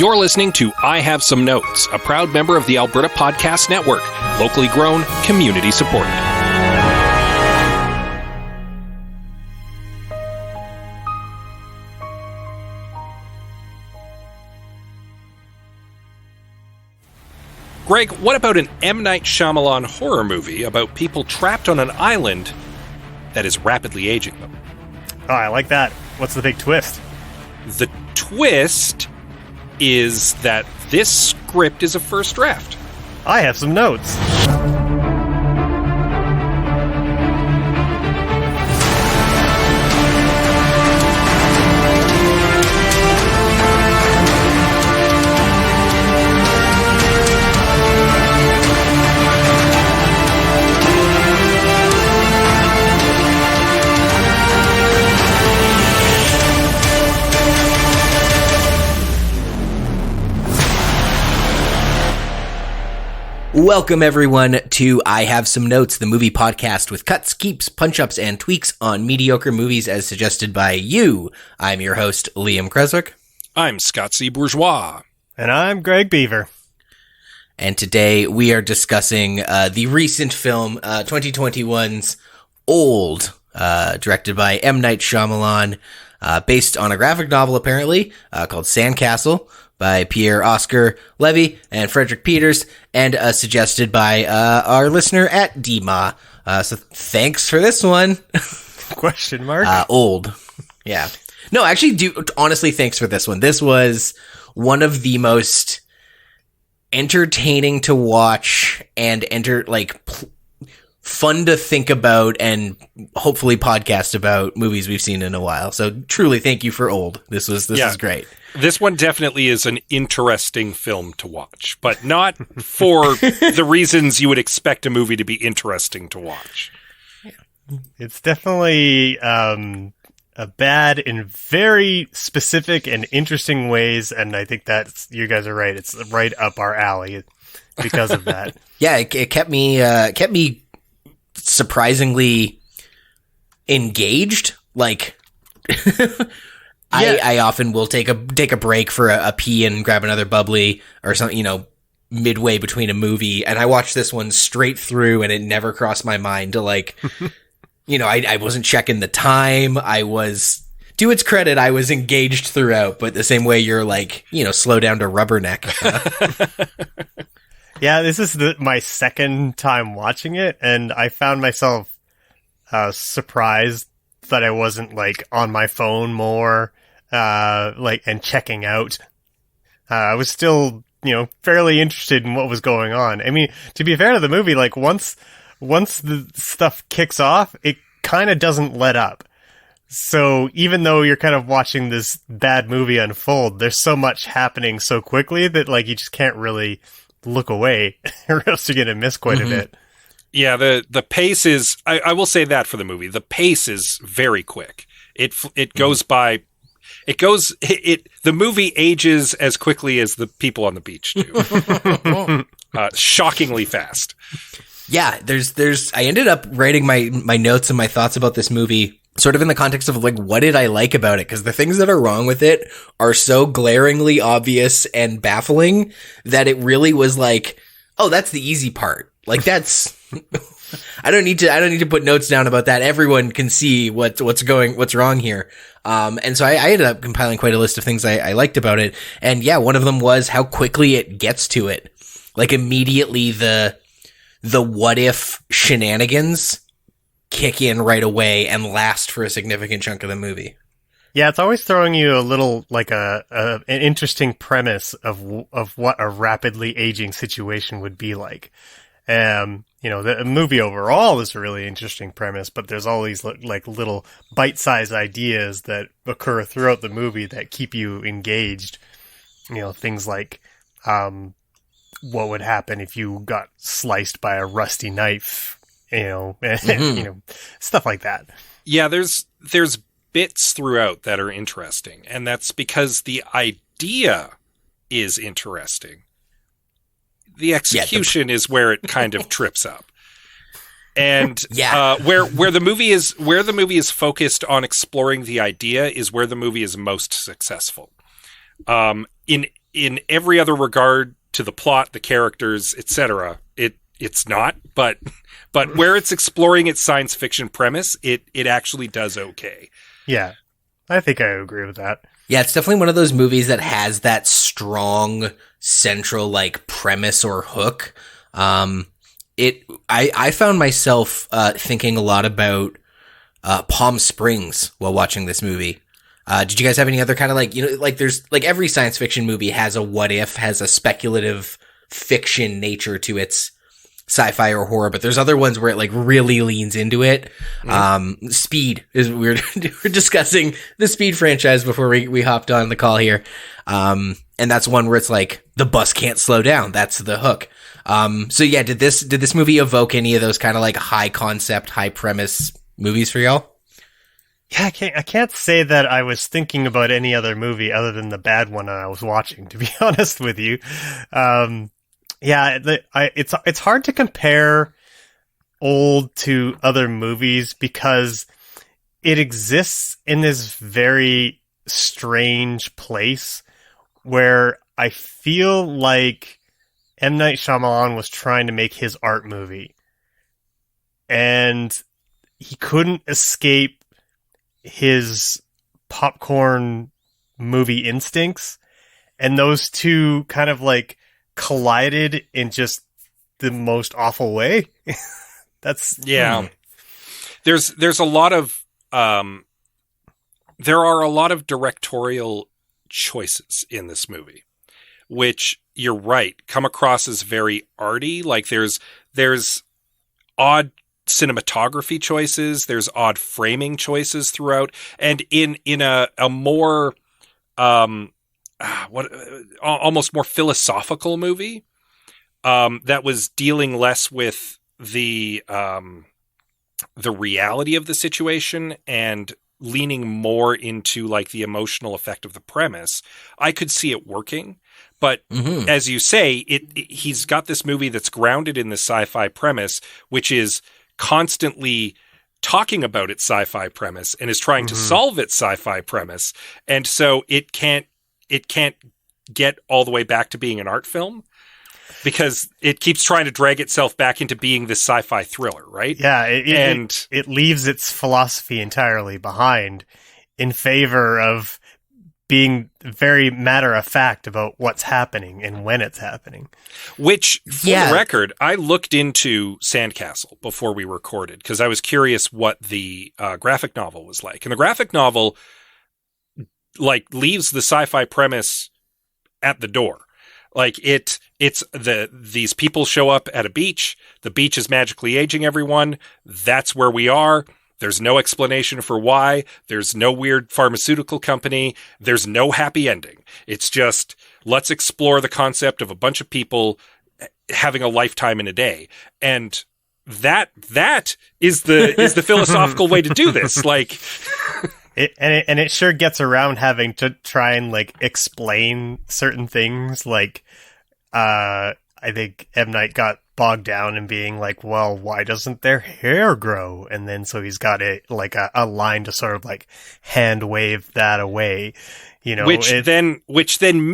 You're listening to I Have Some Notes, a proud member of the Alberta Podcast Network, locally grown, community supported. Gregg, what about an M. Night Shyamalan horror movie about people trapped on an island that is rapidly aging them? Oh, I like that. What's the big twist? The twist is that this script is a first draft. I have some notes. Welcome, everyone, to I Have Some Notes, the movie podcast with cuts, keeps, punch-ups, and tweaks on mediocre movies as suggested by you. I'm your host, Liam Creswick. I'm Scott C. Bourgeois. And I'm Greg Beaver. And today we are discussing the recent film, 2021's Old, directed by M. Night Shyamalan, based on a graphic novel, apparently, called Sandcastle, by Pierre Oscar Levy and Frederick Peters, and suggested by our listener at Dima. So thanks for this one. Question mark? Old. Yeah. No, actually, honestly, thanks for this one. This was one of the most entertaining to watch and fun to think about and hopefully podcast about movies we've seen in a while. So truly, thank you for Old. This is great. This one definitely is an interesting film to watch, but not for the reasons you would expect a movie to be interesting to watch. It's definitely a bad in very specific and interesting ways, and I think that's, you guys are right. It's right up our alley because of that. Yeah, it kept me surprisingly engaged. Like, I often will take a break for a pee and grab another bubbly or something, midway between a movie. And I watched this one straight through and it never crossed my mind to I wasn't checking the time. To its credit, I was engaged throughout, but the same way you're slow down to Rubberneck. Yeah, this is my second time watching it, and I found myself surprised that I wasn't on my phone more, and checking out. I was still, fairly interested in what was going on. I mean, to be fair to the movie, once the stuff kicks off, it kind of doesn't let up. So even though you're kind of watching this bad movie unfold, there's so much happening so quickly that you just can't really look away or else you're going to miss quite a bit. Yeah, the pace is, I will say that for the movie, the pace is very quick. It goes by, the movie ages as quickly as the people on the beach do. Shockingly fast. Yeah, I ended up writing my notes and my thoughts about this movie sort of in the context of what did I like about it? Because the things that are wrong with it are so glaringly obvious and baffling that it really was oh, that's the easy part. That's I don't need to put notes down about that. Everyone can see what's wrong here. And so I ended up compiling quite a list of things I liked about it. And yeah, one of them was how quickly it gets to it. Immediately the what if shenanigans kick in right away and last for a significant chunk of the movie. Yeah, it's always throwing you a little an interesting premise of what a rapidly aging situation would be like. The movie overall is a really interesting premise, but there's all these little bite-sized ideas that occur throughout the movie that keep you engaged. Things like what would happen if you got sliced by a rusty knife. Stuff like that. Yeah, there's bits throughout that are interesting, and that's because the idea is interesting. The execution is where it kind of trips up. And where the movie is focused on exploring the idea is where the movie is most successful. In in every other regard to the plot, the characters, etc., it's not. But where it's exploring its science fiction premise, it actually does okay. Yeah, I think I agree with that. Yeah, it's definitely one of those movies that has that strong central like premise or hook. I found myself thinking a lot about Palm Springs while watching this movie. Did you guys have any other kind of like, like there's like every science fiction movie has a what if, has a speculative fiction nature to its sci-fi or horror, but there's other ones where it like really leans into it. Speed is we're discussing the Speed franchise before we hopped on the call here. And that's one where it's like the bus can't slow down. That's the hook. So yeah, did this movie evoke any of those kind of like high concept, high premise movies for y'all? Yeah, I can't say that I was thinking about any other movie other than the bad one I was watching, to be honest with you. It's hard to compare old to other movies because it exists in this very strange place where I feel like M. Night Shyamalan was trying to make his art movie, and he couldn't escape his popcorn movie instincts, and those two kind of like collided in just the most awful way. There's a lot of there are a lot of directorial choices in this movie, which you're right, come across as very arty. Like there's odd cinematography choices, there's odd framing choices throughout, and in a more almost more philosophical movie that was dealing less with the reality of the situation and leaning more into like the emotional effect of the premise, I could see it working. But as you say, he's got this movie that's grounded in the sci-fi premise, which is constantly talking about its sci-fi premise and is trying to solve its sci-fi premise. And so it can't get all the way back to being an art film because it keeps trying to drag itself back into being this sci-fi thriller, right? Yeah, it leaves its philosophy entirely behind in favor of being very matter-of-fact about what's happening and when it's happening. Which, for the record, I looked into Sandcastle before we recorded because I was curious what the graphic novel was like. And the graphic novel like leaves the sci-fi premise at the door. Like these people show up at a beach. The beach is magically aging everyone. That's where we are. There's no explanation for why. There's no weird pharmaceutical company. There's no happy ending. It's just, let's explore the concept of a bunch of people having a lifetime in a day. And that is the philosophical way to do this. Like, it sure gets around having to try and like explain certain things. Like, I think M. Night got bogged down in being like, well, why doesn't their hair grow? And then so he's got a line to sort of like hand wave that away, which then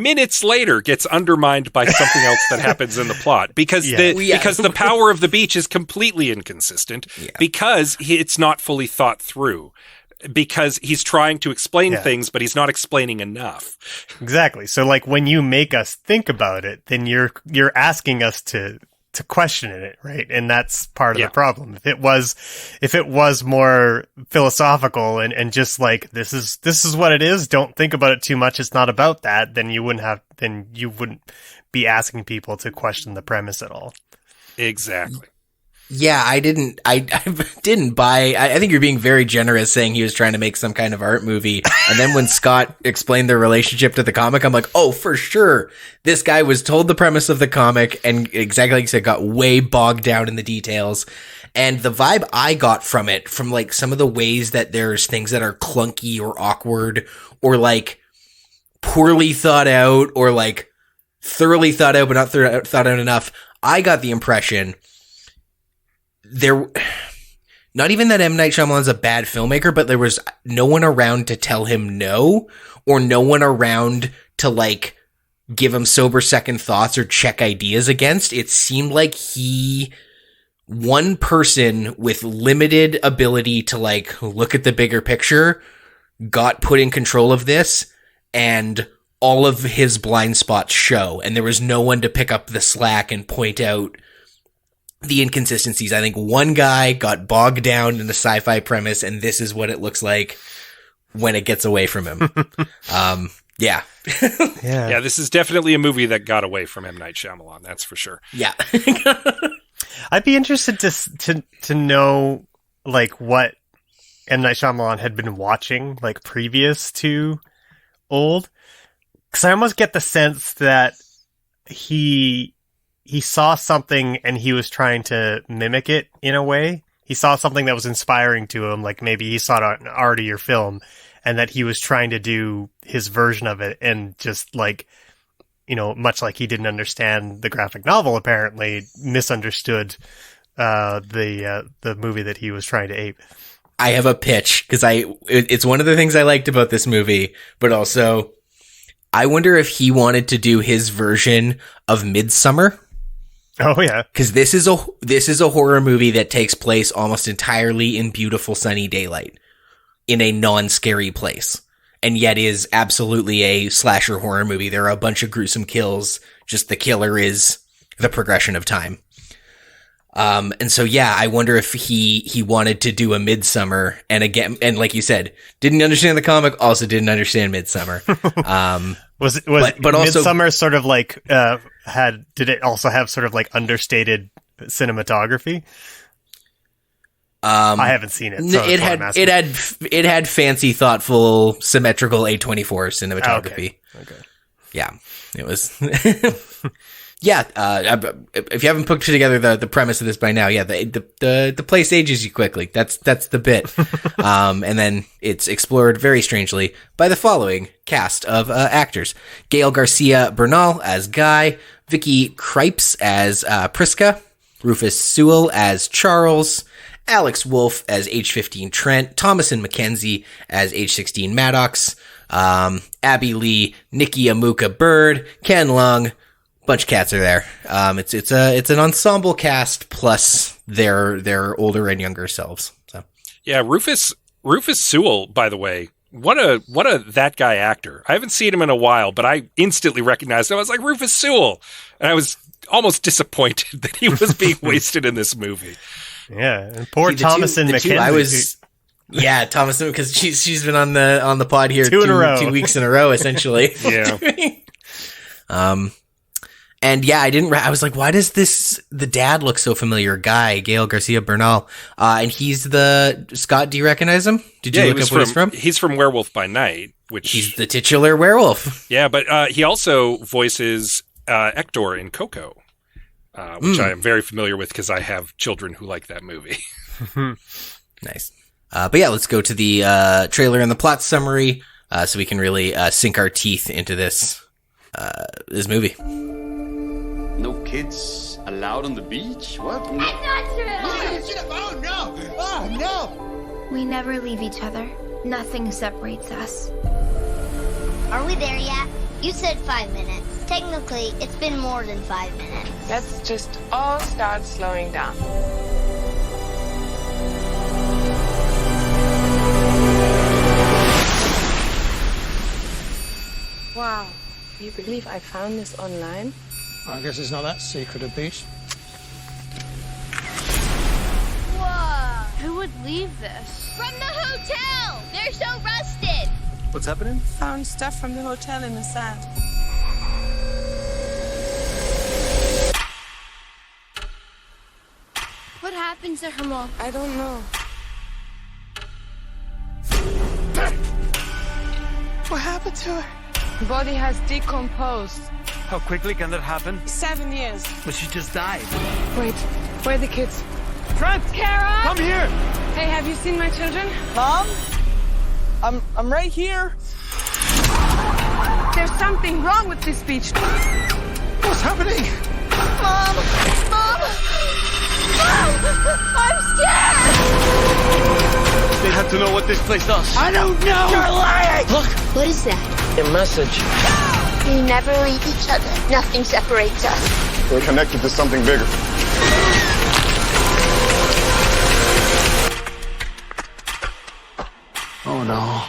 minutes later gets undermined by something else that happens in the plot because the power of the beach is completely inconsistent because it's not fully thought through. Because he's trying to explain things, but he's not explaining enough. Exactly. So, like, when you make us think about it, then you're asking us to question it, right? And that's part of the problem. If it was more philosophical and just like this is what it is, don't think about it too much, it's not about that, then you wouldn't be asking people to question the premise at all. Exactly. Yeah, I didn't buy, I think you're being very generous saying he was trying to make some kind of art movie. And then when Scott explained their relationship to the comic, I'm like, oh, for sure. This guy was told the premise of the comic and exactly like you said, got way bogged down in the details. And the vibe I got from it, from like some of the ways that there's things that are clunky or awkward or like poorly thought out or like thoroughly thought out, but not thought out enough. I got the impression not even that M. Night Shyamalan's a bad filmmaker, but there was no one around to tell him no, or no one around to like give him sober second thoughts or check ideas against. It seemed like one person with limited ability to like look at the bigger picture got put in control of this, and all of his blind spots show, and there was no one to pick up the slack and point out the inconsistencies. I think one guy got bogged down in the sci-fi premise, and this is what it looks like when it gets away from him. Yeah. Yeah, this is definitely a movie that got away from M. Night Shyamalan, that's for sure. Yeah. I'd be interested to know like what M. Night Shyamalan had been watching like previous to Old, because I almost get the sense that he saw something and he was trying to mimic it in a way. He saw something that was inspiring to him, like maybe he saw an artier film, and that he was trying to do his version of it, and just like, you know, much like he didn't understand the graphic novel, apparently misunderstood the movie that he was trying to ape. I have a pitch, because it's one of the things I liked about this movie, but also I wonder if he wanted to do his version of Midsummer. Oh yeah, because this is a horror movie that takes place almost entirely in beautiful sunny daylight, in a non-scary place, and yet is absolutely a slasher horror movie. There are a bunch of gruesome kills. Just the killer is the progression of time. And so, yeah, I wonder if he wanted to do a Midsummer, and again, and like you said, didn't understand the comic, also didn't understand Midsummer. Was but also Midsummer sort of like, did it also have sort of like understated cinematography? I haven't seen it. So it had fancy, thoughtful, symmetrical A24 cinematography. Okay. Yeah, it was. Yeah, if you haven't put together the premise of this by now, yeah, the place ages you quickly. That's the bit. And then it's explored very strangely by the following cast of actors: Gael Garcia Bernal as Guy, Vicky Krieps as Priska, Rufus Sewell as Charles, Alex Wolff as age 15 Trent, Thomason McKenzie as age 16 Maddox, Abby Lee, Nikki Amuka Bird, Ken Lung. Bunch of cats are there. It's an ensemble cast plus their older and younger selves. So yeah, Rufus Sewell, by the way, what a that guy actor. I haven't seen him in a while, but I instantly recognized him. I was like, Rufus Sewell, and I was almost disappointed that he was being wasted in this movie. Yeah, and poor Thomason McKenzie. Yeah, Thomason, because she's been on the pod here 2 weeks in a row essentially. Yeah. And yeah, I was like, why does the dad look so familiar? Guy, Gael Garcia Bernal. And he's Scott, do you recognize him? Did you look up what he's from? He's from Werewolf by Night, which... He's the titular werewolf. Yeah, but he also voices Hector in Coco, which I am very familiar with because I have children who like that movie. Nice. But yeah, let's go to the trailer and the plot summary so we can really sink our teeth into this movie. No kids allowed on the beach? What? No. That's not true! Oh, no! Oh, no! We never leave each other. Nothing separates us. Are we there yet? You said 5 minutes. Technically, it's been more than 5 minutes. Let's just all start slowing down. Wow. Do you believe I found this online? I guess it's not that secret a beach. Whoa! Who would leave this? From the hotel! They're so rusted! What's happening? Found stuff from the hotel in the sand. What happened to her, Mom? I don't know. What happened to her? The body has decomposed. How quickly can that happen? 7 years. But she just died. Wait, where are the kids? Trent! Kara! Come here! Hey, have you seen my children? Mom? I'm right here. There's something wrong with this beach. What's happening? Mom! Mom! I'm scared! They have to know what this place does. I don't know! You're lying! Look! What is that? A message. We never leave each other. Nothing separates us. We're connected to something bigger. Oh no.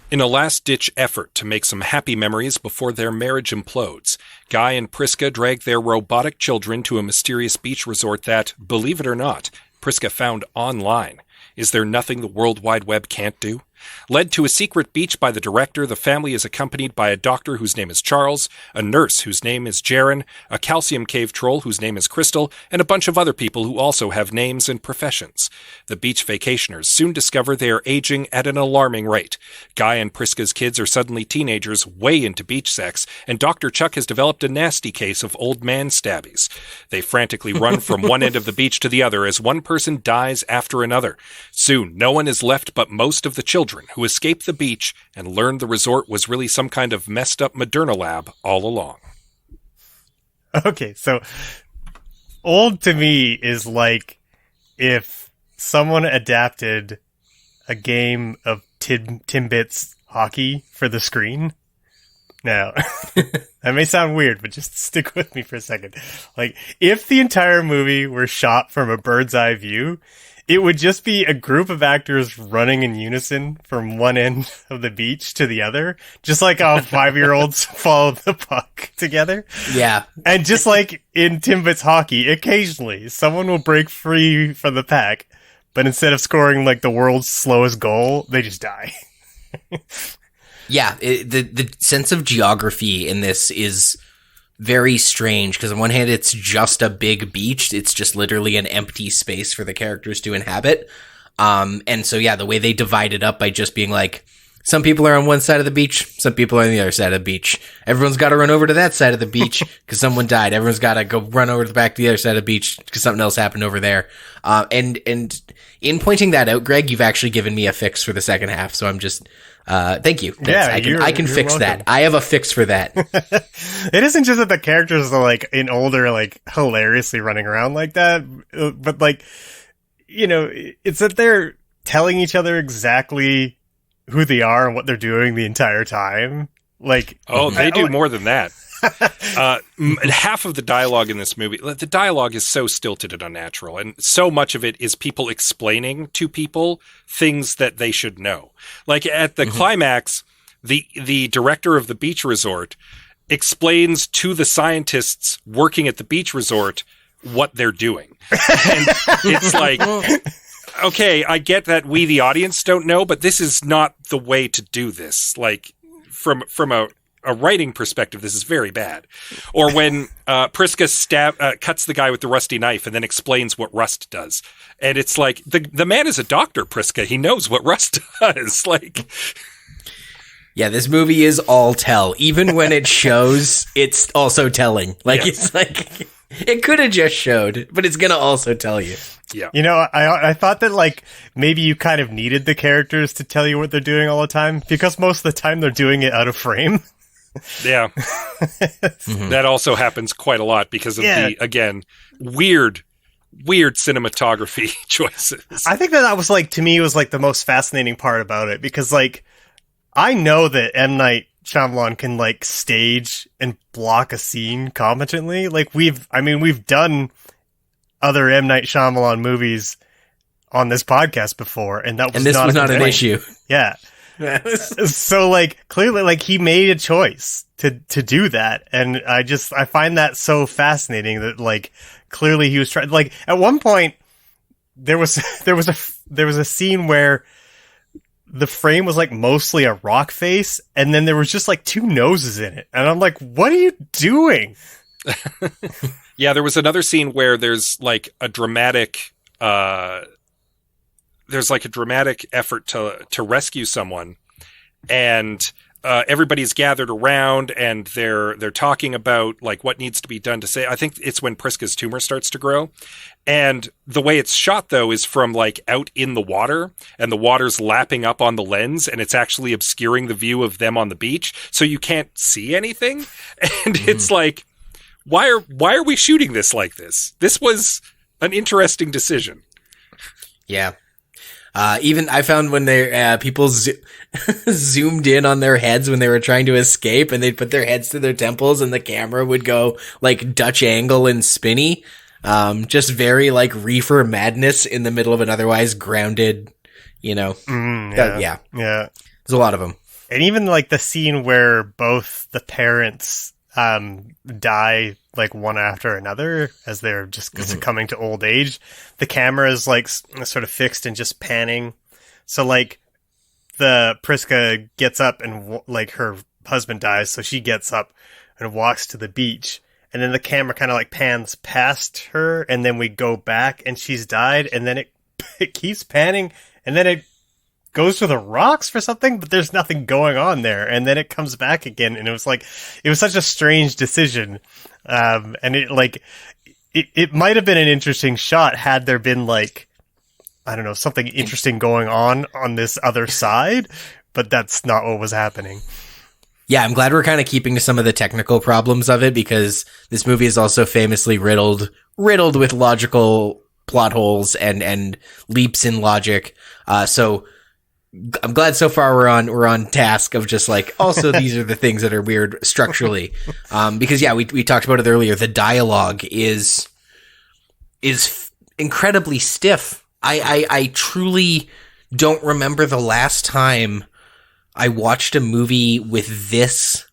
In a last-ditch effort to make some happy memories before their marriage implodes, Guy and Priska drag their robotic children to a mysterious beach resort that, believe it or not, Priska found online. Is there nothing the World Wide Web can't do? Led to a secret beach by the director, the family is accompanied by a doctor whose name is Charles, a nurse whose name is Jaren, a calcium cave troll whose name is Crystal, and a bunch of other people who also have names and professions. The beach vacationers soon discover they are aging at an alarming rate. Guy and Priska's kids are suddenly teenagers, way into beach sex, and Dr. Chuck has developed a nasty case of old man stabbies. They frantically run from one end of the beach to the other as one person dies after another. Soon, no one is left but most of the children, who escaped the beach and learned the resort was really some kind of messed up Moderna lab all along. Okay, so old to me is like if someone adapted a game of Timbits hockey for the screen. Now, that may sound weird, but just stick with me for a second. Like, if the entire movie were shot from a bird's eye view, it would just be a group of actors running in unison from one end of the beach to the other, just like how 5-year-olds follow the puck together. Yeah. And just like in Timbits hockey, occasionally someone will break free from the pack, but instead of scoring like the world's slowest goal, they just die. Yeah, the sense of geography in this is very strange, because on one hand, it's just a big beach. It's just literally an empty space for the characters to inhabit. And so, yeah, the way they divide it up by just being like, some people are on one side of the beach, some people are on the other side of the beach. Everyone's got to run over to that side of the beach because someone died. Everyone's got to go run over to the back to the other side of the beach because something else happened over there. And in pointing that out, Greg, you've actually given me a fix for the second half. So I'm just, thank you. I can fix welcome. that. I have a fix for that. It isn't just that the characters are like in older, like hilariously running around like that, but like, you know, it's that they're telling each other exactly who they are and what they're doing the entire time. Like, oh, they do more than that. Half of the dialogue in this movie, the dialogue is so stilted and unnatural, and so much of it is people explaining to people things that they should know. Like at the climax, the director of the beach resort explains to the scientists working at the beach resort what they're doing. And it's like, okay, I get that we, the audience, don't know, but this is not the way to do this. Like, from a writing perspective, this is very bad. Or when Priska cuts the guy with the rusty knife and then explains what rust does. And it's like, the man is a doctor, Priska. He knows what rust does. Like, yeah, this movie is all tell. Even when it shows, it's also telling. Like, yes. It's like, it could have just showed, but it's going to also tell you. Yeah. You know, I thought that, like, maybe you kind of needed the characters to tell you what they're doing all the time, because most of the time they're doing it out of frame. Yeah. That also happens quite a lot because of the, again, weird cinematography choices. I think that was, like, to me, was, like, the most fascinating part about it, because, like, I know that M. Night Shyamalan can, like, stage and block a scene competently. Like, we've done other M. Night Shyamalan movies on this podcast before, and that was not an issue. Yeah. So, like, clearly, like, he made a choice to do that, and I find that so fascinating that, like, clearly he was trying. Like, at one point, there was a scene where the frame was like mostly a rock face, and then there was just like two noses in it, and I'm like, what are you doing? Yeah, there was another scene where there's like a dramatic effort to rescue someone, and everybody's gathered around and they're talking about like what needs to be done to say. I think it's when Priska's tumor starts to grow, and the way it's shot though is from like out in the water, and the water's lapping up on the lens, and it's actually obscuring the view of them on the beach, so you can't see anything. And it's like, why are we shooting this like this? This was an interesting decision. Yeah. Even I found when they people zoomed in on their heads when they were trying to escape, and they'd put their heads to their temples, and the camera would go like Dutch angle and spinny. Just very like reefer madness in the middle of an otherwise grounded, yeah. There's a lot of them. And even like the scene where both the parents die like one after another as they're just coming to old age, the camera is like sort of fixed and just panning. So like the Priska gets up and like her husband dies, so she gets up and walks to the beach, and then the camera kind of like pans past her, and then we go back and she's died, and then it keeps panning, and then it goes to the rocks for something, but there's nothing going on there, and then it comes back again, and it was such a strange decision, and it might have been an interesting shot had there been like, I don't know, something interesting going on this other side, but that's not what was happening. Yeah, I'm glad we're kind of keeping to some of the technical problems of it, because this movie is also famously riddled with logical plot holes and leaps in logic. So I'm glad so far we're on task of just like, also these are the things that are weird structurally. Because yeah, we talked about it earlier. The dialogue is incredibly stiff. I truly don't remember the last time I watched a movie with this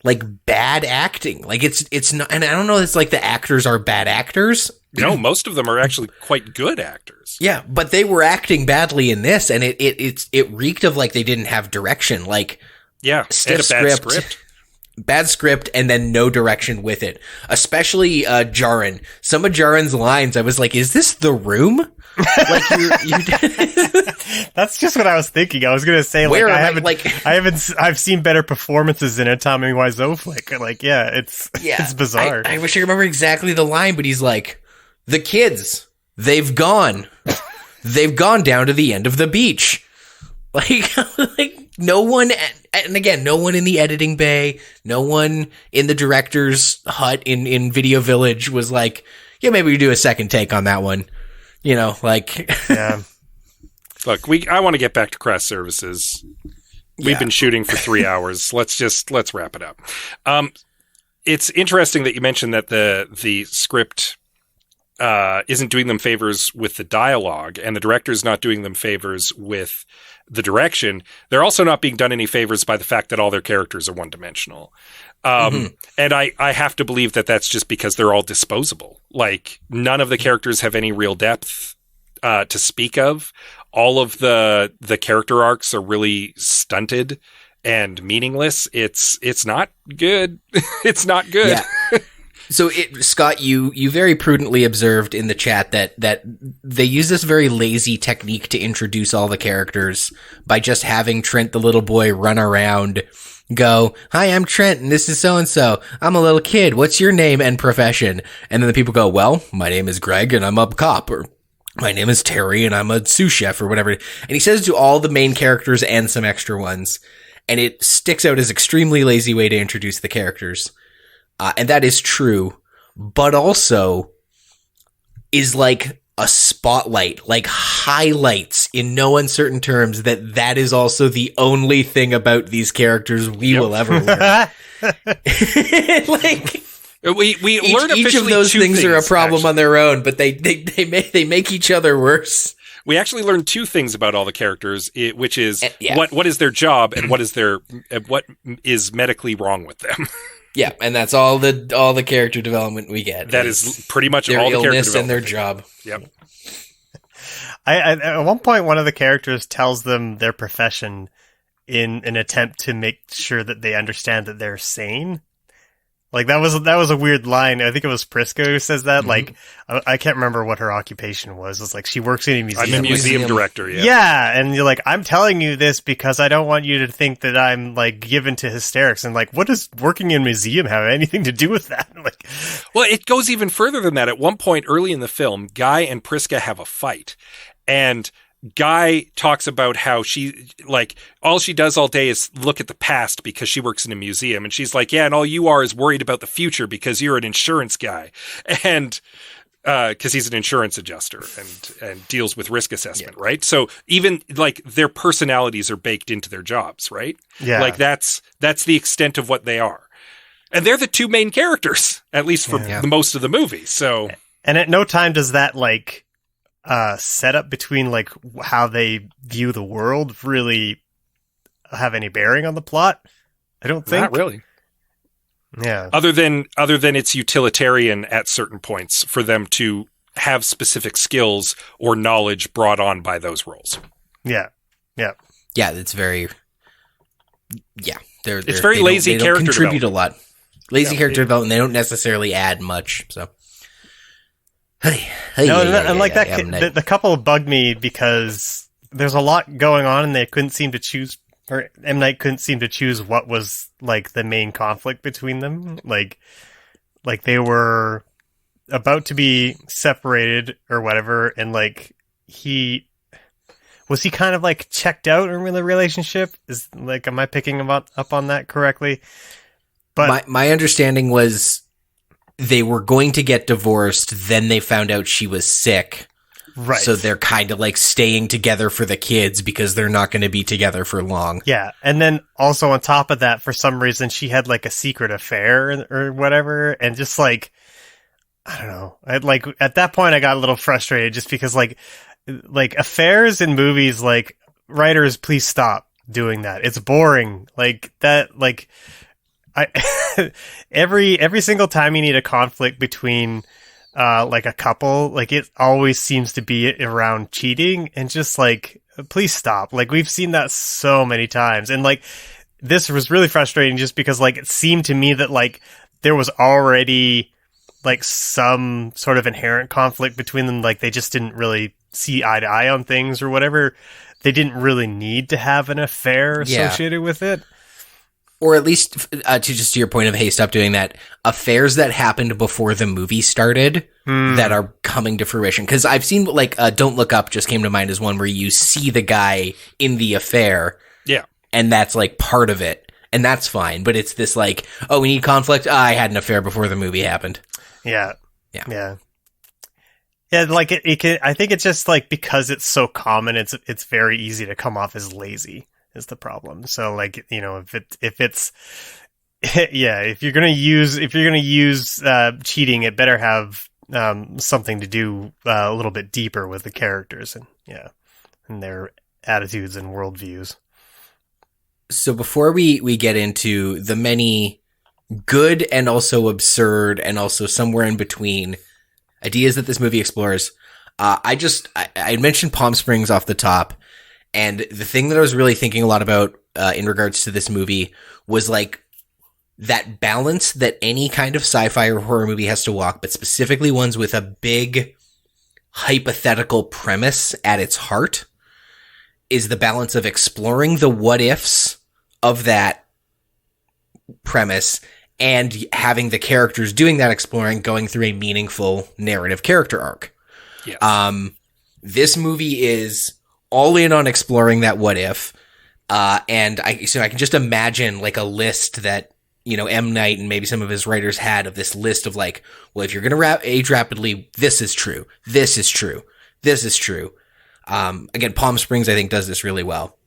like bad acting. Like it's not, and I don't know, it's like the actors are bad actors. No, most of them are actually quite good actors. Yeah, but they were acting badly in this, and it reeked of like they didn't have direction. Like, yeah, stiff bad script, and then no direction with it. Especially Jarin. Some of Jarin's lines, I was like, "Is this The Room?" Like That's just what I was thinking. I was gonna say, like, I've seen better performances in a Tommy Wiseau flick. Like, it's bizarre. I wish I remember exactly the line, but he's like, "The kids, they've gone down to the end of the beach." Like no one, and again, no one in the editing bay, no one in the director's hut in Video Village was like, yeah, maybe we do a second take on that one. Yeah. Look, I want to get back to craft services. We've been shooting for 3 hours. Let's wrap it up. It's interesting that you mentioned that the script isn't doing them favors with the dialogue, and the director's not doing them favors with the direction. They're also not being done any favors by the fact that all their characters are one-dimensional. And I have to believe that that's just because they're all disposable. Like, none of the characters have any real depth to speak of. All of the character arcs are really stunted and meaningless. It's not good. It's not good. Yeah. So, Scott, you very prudently observed in the chat that they use this very lazy technique to introduce all the characters by just having Trent the little boy run around, go, "Hi, I'm Trent, and this is so-and-so. I'm a little kid. What's your name and profession?" And then the people go, "Well, my name is Gregg, and I'm a cop," or "My name is Terry, and I'm a sous chef," or whatever. And he says it to all the main characters and some extra ones, and it sticks out as extremely lazy way to introduce the characters. And that is true, but also is like a spotlight, like highlights in no uncertain terms that is also the only thing about these characters we will ever learn. Like, we learn each of those things are a problem on their own, but they make each other worse. We actually learned two things about all the characters, which is what is their job and what is medically wrong with them. Yeah, and that's all the character development we get. That is pretty much their all the character illness development. And their job. Yep. I at one point, one of the characters tells them their profession in an attempt to make sure that they understand that they're sane. Like, that was a weird line. I think it was Priska who says that. Mm-hmm. Like, I can't remember what her occupation was. It's like she works in a museum. I'm a museum director, yeah. Yeah, and you're like, I'm telling you this because I don't want you to think that I'm, like, given to hysterics. And, like, what does working in a museum have anything to do with that? Like, well, it goes even further than that. At one point early in the film, Guy and Priska have a fight. And Guy talks about how she, like, all she does all day is look at the past because she works in a museum. And she's like, yeah, and all you are is worried about the future because you're an insurance guy. And because he's an insurance adjuster and deals with risk assessment, right? So even like their personalities are baked into their jobs, right? Yeah. Like that's the extent of what they are. And they're the two main characters, at least for the most of the movie. So, and at no time does that like set up between like how they view the world really have any bearing on the plot. I don't think. Not really. Yeah. Other than it's utilitarian at certain points for them to have specific skills or knowledge brought on by those roles. Yeah. Yeah. Yeah, it's very. Yeah, it's very lazy they character contribute development. a lot. Lazy character development. They don't necessarily add much. So. The couple bugged me because there's a lot going on and they couldn't seem to choose. Or M. Night couldn't seem to choose what was like the main conflict between them. Like they were about to be separated or whatever, and like he kind of like checked out in the relationship? Is like, am I picking up on that correctly? But my understanding was they were going to get divorced. Then they found out she was sick. Right. So they're kind of like staying together for the kids because they're not going to be together for long. Yeah. And then also on top of that, for some reason, she had like a secret affair or whatever. And just like, I don't know. At that point, I got a little frustrated just because like affairs in movies, like writers, please stop doing that. It's boring. Like that, like every single time you need a conflict between like a couple, like it always seems to be around cheating, and just like, please stop. Like we've seen that so many times, and like this was really frustrating just because like it seemed to me that like there was already like some sort of inherent conflict between them. Like they just didn't really see eye to eye on things or whatever. They didn't really need to have an affair associated with it. Or at least, to your point of, hey, stop doing that, affairs that happened before the movie started that are coming to fruition. Because I've seen, like, Don't Look Up just came to mind as one where you see the guy in the affair. Yeah. And that's, like, part of it. And that's fine. But it's this, like, oh, we need conflict? I had an affair before the movie happened. Yeah. Yeah. Yeah. Yeah, like, it can, I think it's just, like, because it's so common, it's very easy to come off as lazy. Is the problem. So like, you know, if it's yeah, if you're gonna use cheating, it better have something to do a little bit deeper with the characters and their attitudes and worldviews. So before we get into the many good and also absurd and also somewhere in between ideas that this movie explores, I mentioned Palm Springs off the top. And the thing that I was really thinking a lot about in regards to this movie was like that balance that any kind of sci-fi or horror movie has to walk, but specifically ones with a big hypothetical premise at its heart, is the balance of exploring the what ifs of that premise and having the characters doing that exploring going through a meaningful narrative character arc. Yes. This movie is all in on exploring that what if. And I can just imagine like a list that, you know, M. Night and maybe some of his writers had of this list of like, well, if you're going to age rapidly, this is true. This is true. This is true. Again, Palm Springs, I think, does this really well.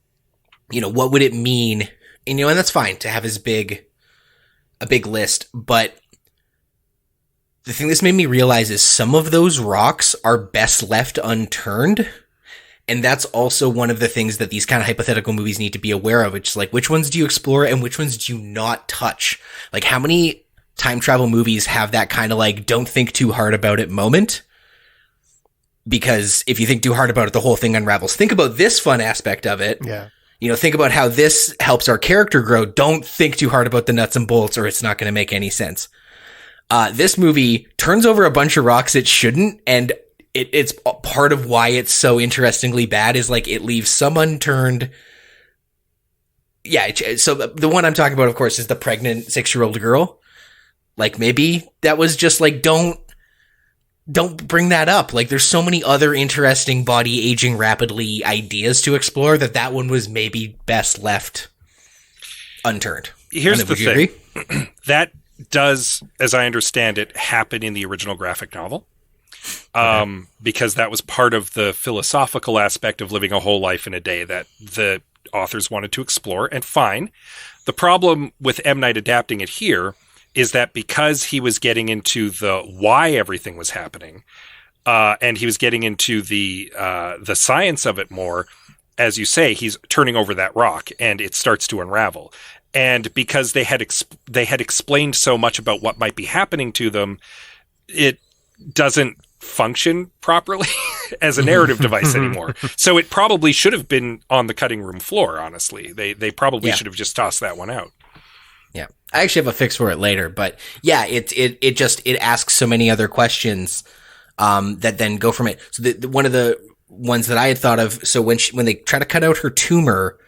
You know, what would it mean? And, you know, and that's fine to have a big list, but the thing this made me realize is some of those rocks are best left unturned. And that's also one of the things that these kind of hypothetical movies need to be aware of. It's like, which ones do you explore and which ones do you not touch? Like, how many time travel movies have that kind of like, don't think too hard about it moment? Because if you think too hard about it, the whole thing unravels. Think about this fun aspect of it. Yeah. You know, think about how this helps our character grow. Don't think too hard about the nuts and bolts or it's not going to make any sense. This movie turns over a bunch of rocks it shouldn't, and it's part of why it's so interestingly bad is like it leaves some unturned. Yeah. So the one I'm talking about, of course, is the pregnant 6-year-old girl. Like maybe that was just like, don't bring that up. Like there's so many other interesting body aging rapidly ideas to explore that one was maybe best left unturned. Here's the thing. That does, as I understand it, happen in the original graphic novel. because that was part of the philosophical aspect of living a whole life in a day that the authors wanted to explore, and fine. The problem with M. Night adapting it here is that because he was getting into the why everything was happening, and he was getting into the science of it more, as you say, he's turning over that rock and it starts to unravel. And because they had explained so much about what might be happening to them, it doesn't function properly as a narrative device anymore. So it probably should have been on the cutting room floor, honestly. They probably should have just tossed that one out. Yeah. I actually have a fix for it later, but yeah, it asks so many other questions that then go from it. So one of the ones that I had thought of, so when they try to cut out her tumor,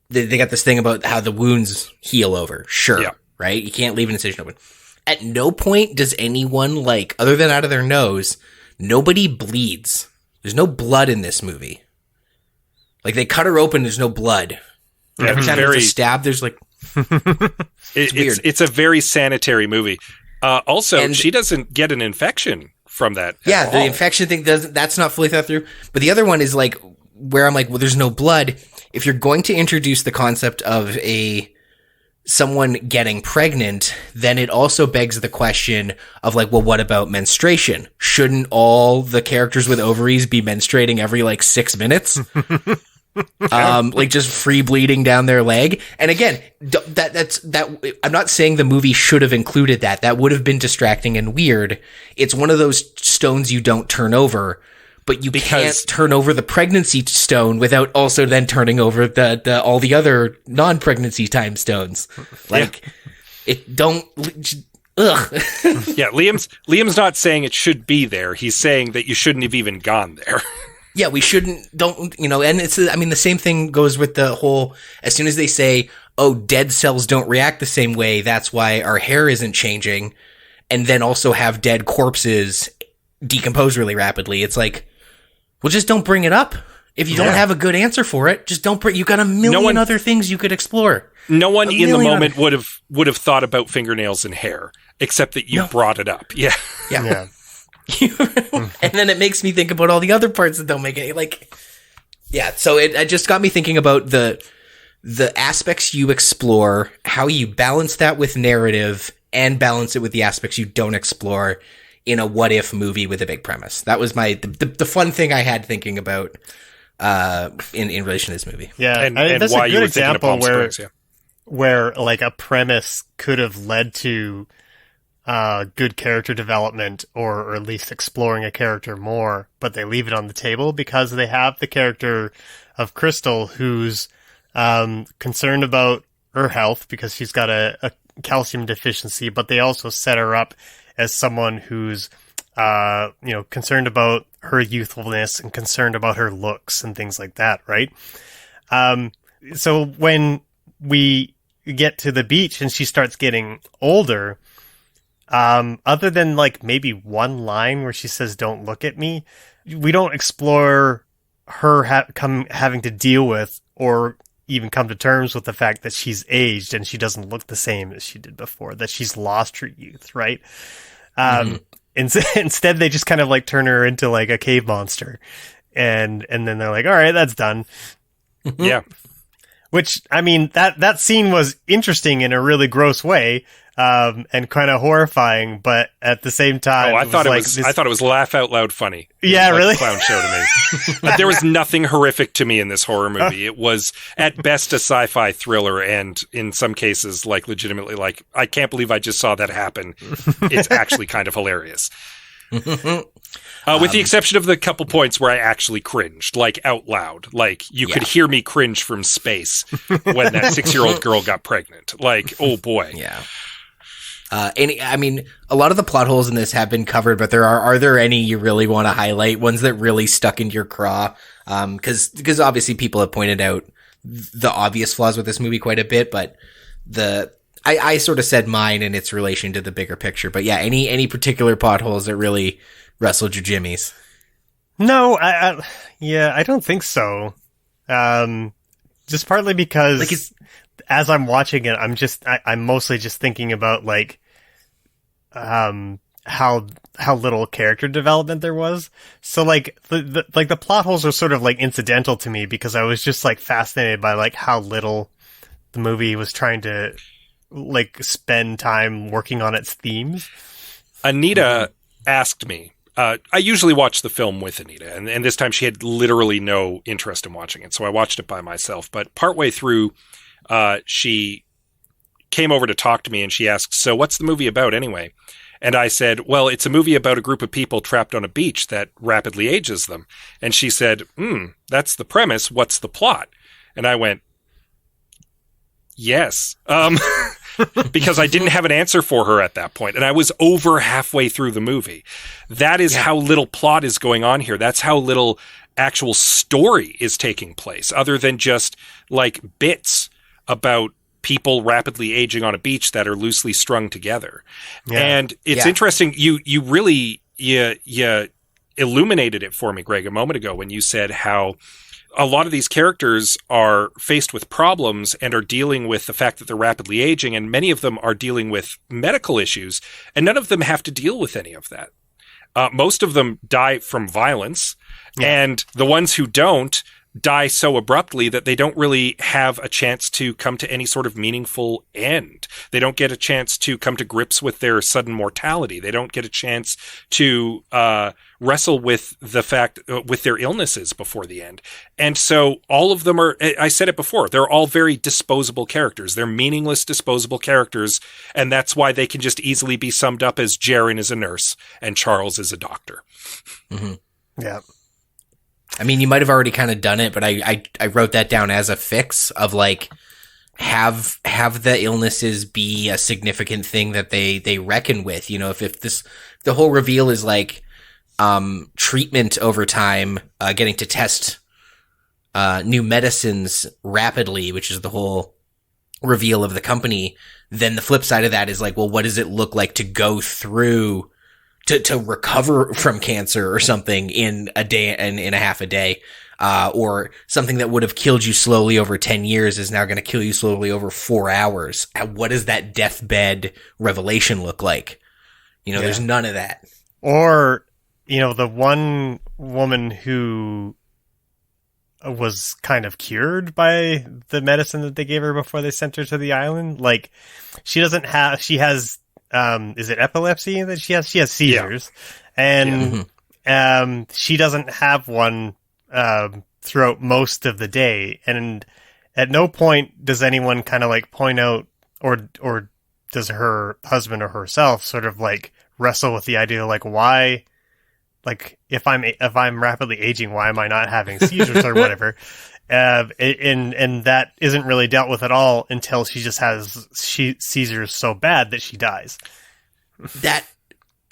they got this thing about how the wounds heal over. Sure. Yeah. Right? You can't leave an incision open. At no point does anyone, like, other than out of their nose, nobody bleeds. There's no blood in this movie. Like, they cut her open, there's no blood. Yeah, every time there's a stab, there's like... It's a very sanitary movie. Also, she doesn't get an infection from that. Yeah, the infection thing that's not fully thought through. But the other one is like where I'm like, well, there's no blood. If you're going to introduce the concept of someone getting pregnant, then it also begs the question of like, well, what about menstruation? Shouldn't all the characters with ovaries be menstruating every like 6 minutes? Like just free bleeding down their leg. And again, that's I'm not saying the movie should have included that. That would have been distracting and weird. It's one of those stones you don't turn over, but you can't turn over the pregnancy stone without also then turning over the all the other non-pregnancy time stones. Like it don't. Ugh. Yeah, Liam's not saying it should be there. He's saying that you shouldn't have even gone there. Yeah, we shouldn't, and it's, I mean, the same thing goes with the whole, as soon as they say, oh, dead cells don't react the same way, that's why our hair isn't changing, and then also have dead corpses decompose really rapidly. It's like, well, just don't bring it up. If you don't have a good answer for it, just don't you got a million other things you could explore. No one in the moment would have thought about fingernails and hair, except that you brought it up. Yeah. Yeah. And then it makes me think about all the other parts that don't make it so it just got me thinking about the aspects you explore, how you balance that with narrative and balance it with the aspects you don't explore in a what if movie with a big premise. That was the fun thing I had thinking about in relation to this movie. Yeah, and that's why a you good were thinking of example Palm Springs, where like a premise could have led to good character development or at least exploring a character more, but they leave it on the table because they have the character of Crystal who's concerned about her health because she's got a calcium deficiency, but they also set her up as someone who's concerned about her youthfulness and concerned about her looks and things like that, right? So when we get to the beach and she starts getting older, other than like maybe one line where she says, "Don't look at me," we don't explore her having to deal with or even come to terms with the fact that she's aged and she doesn't look the same as she did before, that she's lost her youth, right? Instead, they just kind of like turn her into like a cave monster, and then they're like, "All right, that's done." Yeah. Which, I mean, that scene was interesting in a really gross way, and kind of horrifying, but at the same time, I thought it was laugh out loud funny. Yeah, like really? A clown show to me. But there was nothing horrific to me in this horror movie. It was at best a sci-fi thriller, and in some cases, like legitimately, like I can't believe I just saw that happen. It's actually kind of hilarious. With the exception of the couple points where I actually cringed, like out loud. Like, you could hear me cringe from space when that 6-year-old girl got pregnant. Like, oh boy. Yeah. I mean, a lot of the plot holes in this have been covered, but are there any you really want to highlight? Ones that really stuck into your craw? Because obviously people have pointed out the obvious flaws with this movie quite a bit, but I sort of said mine in its relation to the bigger picture. But yeah, any particular plot holes that really wrestled your jimmies? No, I don't think so. Just partly because like as I'm watching it, I'm mostly just thinking about like, how little character development there was. So like the plot holes are sort of like incidental to me because I was just like fascinated by like how little the movie was trying to like spend time working on its themes. Anita asked me. I usually watch the film with Anita, and this time she had literally no interest in watching it, so I watched it by myself. But partway through, she came over to talk to me, and she asked, "So what's the movie about anyway?" And I said, "Well, it's a movie about a group of people trapped on a beach that rapidly ages them." And she said, "That's the premise. What's the plot?" And I went, "Yes." Because I didn't have an answer for her at that point, and I was over halfway through the movie. That is how little plot is going on here. That's how little actual story is taking place, other than just like bits about people rapidly aging on a beach that are loosely strung together. Yeah. And it's interesting. You really illuminated it for me, Greg, a moment ago when you said how a lot of these characters are faced with problems and are dealing with the fact that they're rapidly aging, and many of them are dealing with medical issues, and none of them have to deal with any of that. Most of them die from violence, and the ones who don't die so abruptly that they don't really have a chance to come to any sort of meaningful end. They don't get a chance to come to grips with their sudden mortality. They don't get a chance to wrestle with the fact with their illnesses before the end. And so all of them are, I said it before, they're all very disposable characters. They're meaningless, disposable characters. And that's why they can just easily be summed up as Jaren is a nurse and Charles is a doctor. Mm-hmm. Yeah. I mean, you might have already kind of done it, but I wrote that down as a fix of like, have the illnesses be a significant thing that they reckon with, you know, if the whole reveal is like, treatment over time, getting to test, new medicines rapidly, which is the whole reveal of the company, then the flip side of that is like, well, what does it look like to go through to recover from cancer or something in a day and in a half a day, or something that would have killed you slowly over 10 years is now going to kill you slowly over 4 hours. What does that deathbed revelation look like? You know, there's none of that. Or, you know, the one woman who was kind of cured by the medicine that they gave her before they sent her to the island. Like, she has, is it epilepsy that she has? She has seizures, and she doesn't have one throughout most of the day. And at no point does anyone kind of like point out, or does her husband or herself sort of like wrestle with the idea, like, why, like, if I'm rapidly aging, why am I not having seizures or whatever? And that isn't really dealt with at all until she just has seizures so bad that she dies. That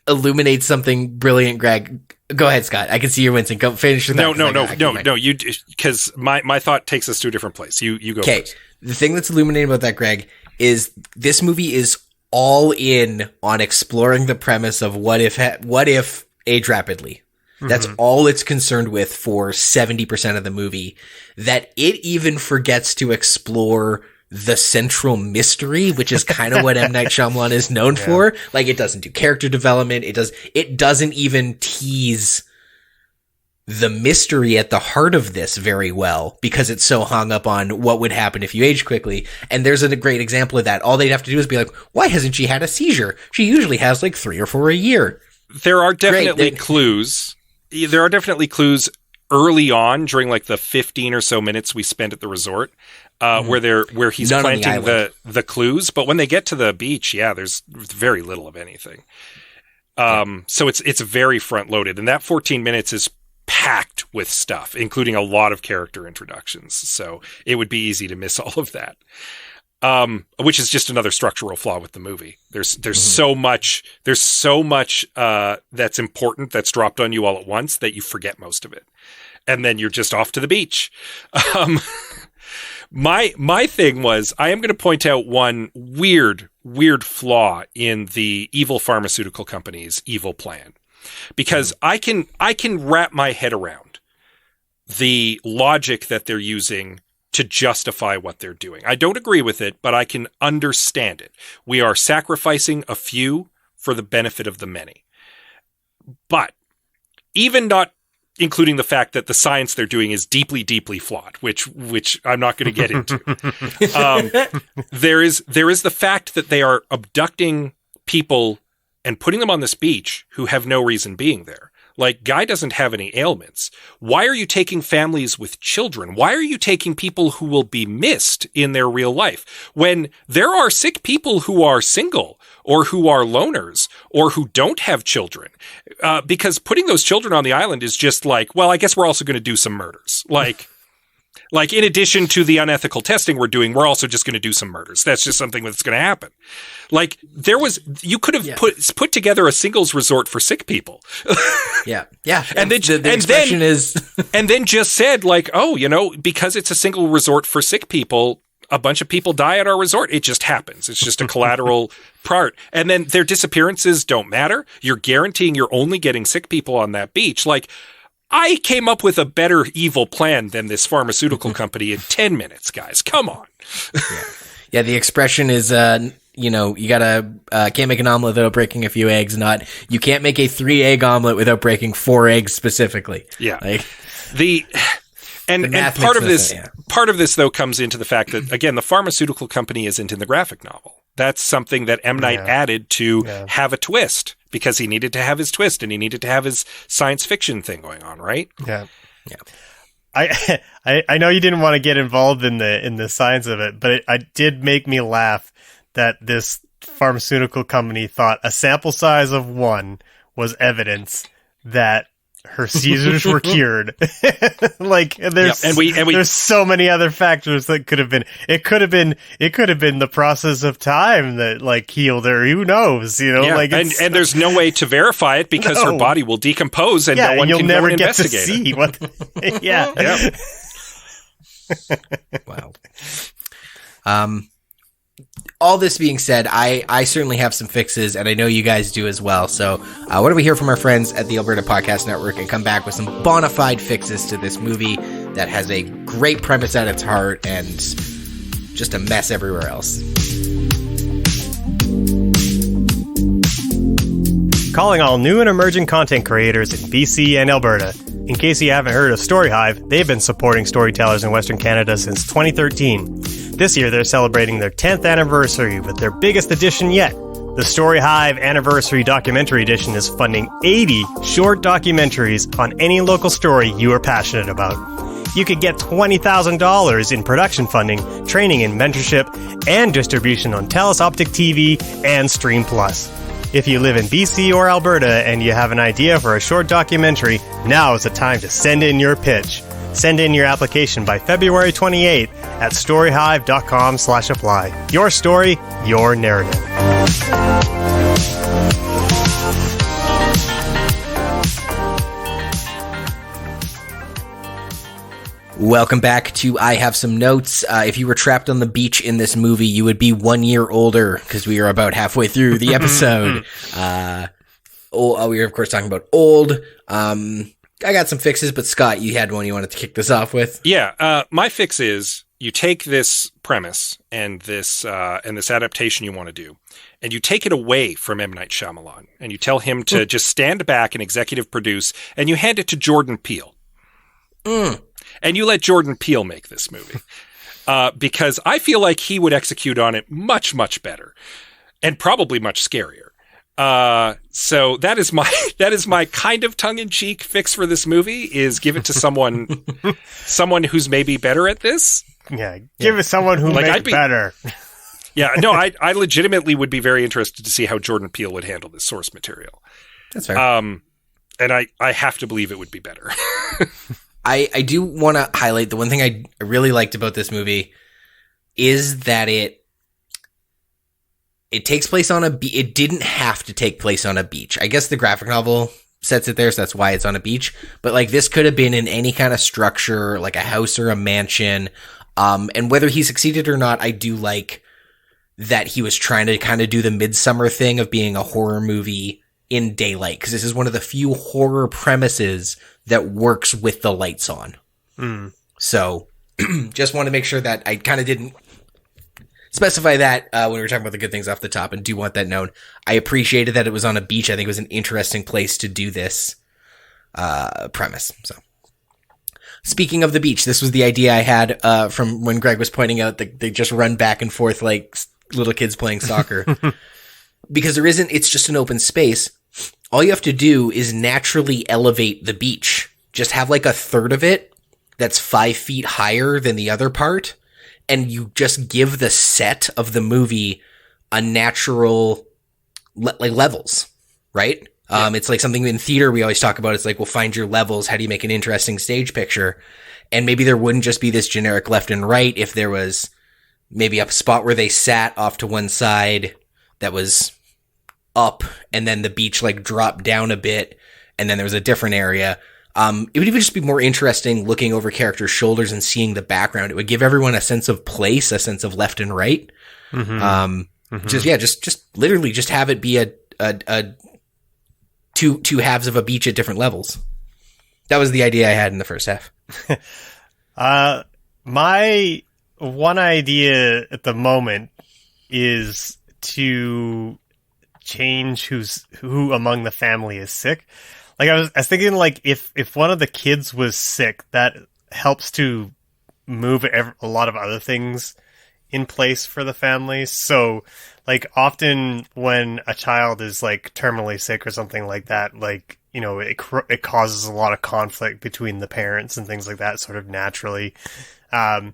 illuminates something brilliant, Greg. Go ahead, Scott. I can see you're wincing. Go finish with that. No. You, because my thought takes us to a different place. You go. Okay. First. The thing that's illuminating about that, Greg, is this movie is all in on exploring the premise of what if age rapidly. That's all it's concerned with for 70% of the movie, that it even forgets to explore the central mystery, which is kind of what M. Night Shyamalan is known for. Like, it doesn't do character development. It doesn't even tease the mystery at the heart of this very well, because it's so hung up on what would happen if you age quickly. And there's a great example of that. All they'd have to do is be like, why hasn't she had a seizure? She usually has like 3 or 4 a year. There are definitely clues. There are definitely clues early on during like the 15 or so minutes we spent at the resort, where he's planting the clues. But when they get to the beach, there's very little of anything. So it's very front loaded, and that 14 minutes is packed with stuff, including a lot of character introductions. So it would be easy to miss all of that. Which is just another structural flaw with the movie. There's so much that's important that's dropped on you all at once that you forget most of it, and then you're just off to the beach. My thing was, I am going to point out one weird flaw in the evil pharmaceutical company's evil plan, because I can wrap my head around the logic that they're using to justify what they're doing. I don't agree with it, but I can understand it. We are sacrificing a few for the benefit of the many. But even not including the fact that the science they're doing is deeply, deeply flawed, which I'm not going to get into. There is the fact that they are abducting people and putting them on this beach who have no reason being there. Like, Guy doesn't have any ailments. Why are you taking families with children? Why are you taking people who will be missed in their real life? When there are sick people who are single or who are loners or who don't have children. Because putting those children on the island is just like, well, I guess we're also going to do some murders. Like, in addition to the unethical testing we're doing, we're also just going to do some murders. That's just something that's going to happen. Like, you could have put together a singles resort for sick people. Yeah. And then just said, like, oh, because it's a single resort for sick people, a bunch of people die at our resort. It just happens. It's just a collateral part. And then their disappearances don't matter. You're guaranteeing you're only getting sick people on that beach. Like, I came up with a better evil plan than this pharmaceutical company in 10 minutes, guys. Come on. Yeah, the expression is, you gotta, can't make an omelet without breaking a few eggs, not, you can't make a 3-egg omelet without breaking 4 eggs specifically. Yeah. Like, and part of this, though, comes into the fact that, again, the pharmaceutical company isn't in the graphic novel. That's something that M. Night added to have a twist, because he needed to have his twist and he needed to have his science fiction thing going on, right? Yeah. I know you didn't want to get involved in the science of it, but it did make me laugh that this pharmaceutical company thought a sample size of 1 was evidence that her seizures were cured. Like, there's so many other factors that could have been. It could have been the process of time that, like, healed her. Who knows? Like, and there's no way to verify it because her body will decompose and no one can go and investigate it. See what. Wow. All this being said, I certainly have some fixes, and I know you guys do as well. So why don't we hear from our friends at the Alberta Podcast Network and come back with some bona fide fixes to this movie that has a great premise at its heart and just a mess everywhere else. Calling all new and emerging content creators in BC and Alberta. In case you haven't heard of Story Hive, they've been supporting storytellers in Western Canada since 2013. This year, they're celebrating their 10th anniversary with their biggest edition yet. The Story Hive Anniversary Documentary Edition is funding 80 short documentaries on any local story you are passionate about. You could get $20,000 in production funding, training and mentorship, and distribution on TELUS Optic TV and Stream Plus. If you live in BC or Alberta and you have an idea for a short documentary, now is the time to send in your pitch. Send in your application by February 28th at storyhive.com/apply. Your story, your narrative. Welcome back to I Have Some Notes. If you were trapped on the beach in this movie, you would be 1 year older because we are about halfway through the episode. We are, of course, talking about old. I got some fixes, but Scott, you had one you wanted to kick this off with? Yeah, my fix is you take this premise and this adaptation you want to do, and you take it away from M. Night Shyamalan, and you tell him to just stand back and executive produce, and you hand it to Jordan Peele. And you let Jordan Peele make this movie. Because I feel like he would execute on it much, much better. And probably much scarier. So that is my kind of tongue-in-cheek fix for this movie, is give it to someone who's maybe better at this. Yeah, give it someone who makes better. Yeah, no, I legitimately would be very interested to see how Jordan Peele would handle this source material. That's fair. And I have to believe it would be better. I do want to highlight the one thing I really liked about this movie is that it takes place on it didn't have to take place on a beach. I guess the graphic novel sets it there, so that's why it's on a beach. But like, this could have been in any kind of structure, like a house or a mansion. And whether he succeeded or not, I do like that he was trying to kind of do the Midsummer thing of being a horror movie in daylight, because this is one of the few horror premises that works with the lights on. So just want to make sure that I kind of didn't specify that when we were talking about the good things off the top, and do want that known. I appreciated that it was on a beach. I think it was an interesting place to do this premise. So, speaking of the beach, this was the idea I had from when Greg was pointing out that they just run back and forth like little kids playing soccer. Because it's just an open space. All you have to do is naturally elevate the beach. Just have like a third of it that's 5 feet higher than the other part. And you just give the set of the movie a natural, like levels, right? Yeah. It's like something in theater we always talk about. It's like, well, find your levels. How do you make an interesting stage picture? And maybe there wouldn't just be this generic left and right if there was maybe a spot where they sat off to one side that was up, and then the beach like dropped down a bit, and then there was a different area. It would even just be more interesting looking over characters' shoulders and seeing the background. It would give everyone a sense of place, a sense of left and right. Just literally just have it be a two halves of a beach at different levels. That was the idea I had in the first half. My one idea at the moment is to change who among the family is sick. Like I was thinking, like if one of the kids was sick, that helps to move a lot of other things in place for the family. So, like often when a child is like terminally sick or something like that, like it causes a lot of conflict between the parents and things like that, sort of naturally, and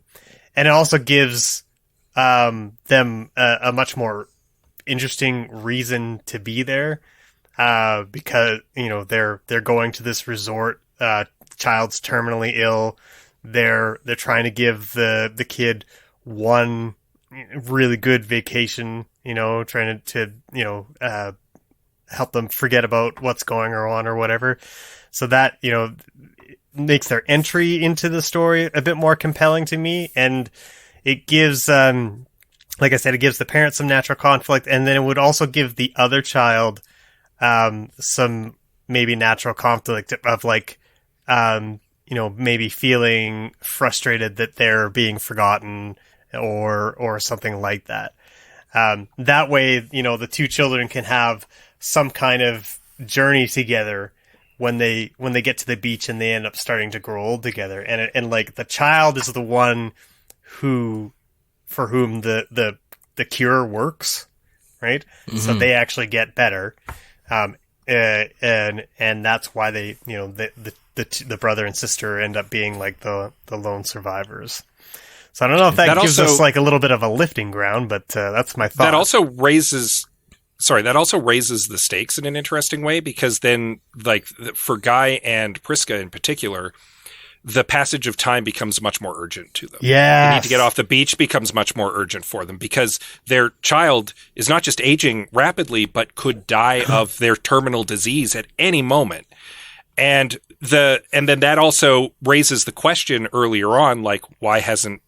it also gives them a much more interesting reason to be there, because they're going to this resort. Child's terminally ill. They're trying to give the kid one really good vacation. Trying to help them forget about what's going on or whatever. So that makes their entry into the story a bit more compelling to me, and it gives like I said, it gives the parents some natural conflict, and then it would also give the other child some maybe natural conflict of like, maybe feeling frustrated that they're being forgotten or something like that. That way, the two children can have some kind of journey together when they get to the beach and they end up starting to grow old together. And like the child is the one for whom the cure works, right? Mm-hmm. So they actually get better. And that's why they, the brother and sister end up being like the lone survivors. So I don't know if that gives us like a little bit of a lifting ground, but that's my thought. That also raises the stakes in an interesting way, because then like for Guy and Priska in particular, the passage of time becomes much more urgent to them. Yeah. The need to get off the beach becomes much more urgent for them, because their child is not just aging rapidly, but could die of their terminal disease at any moment. And then that also raises the question earlier on, like, why hasn't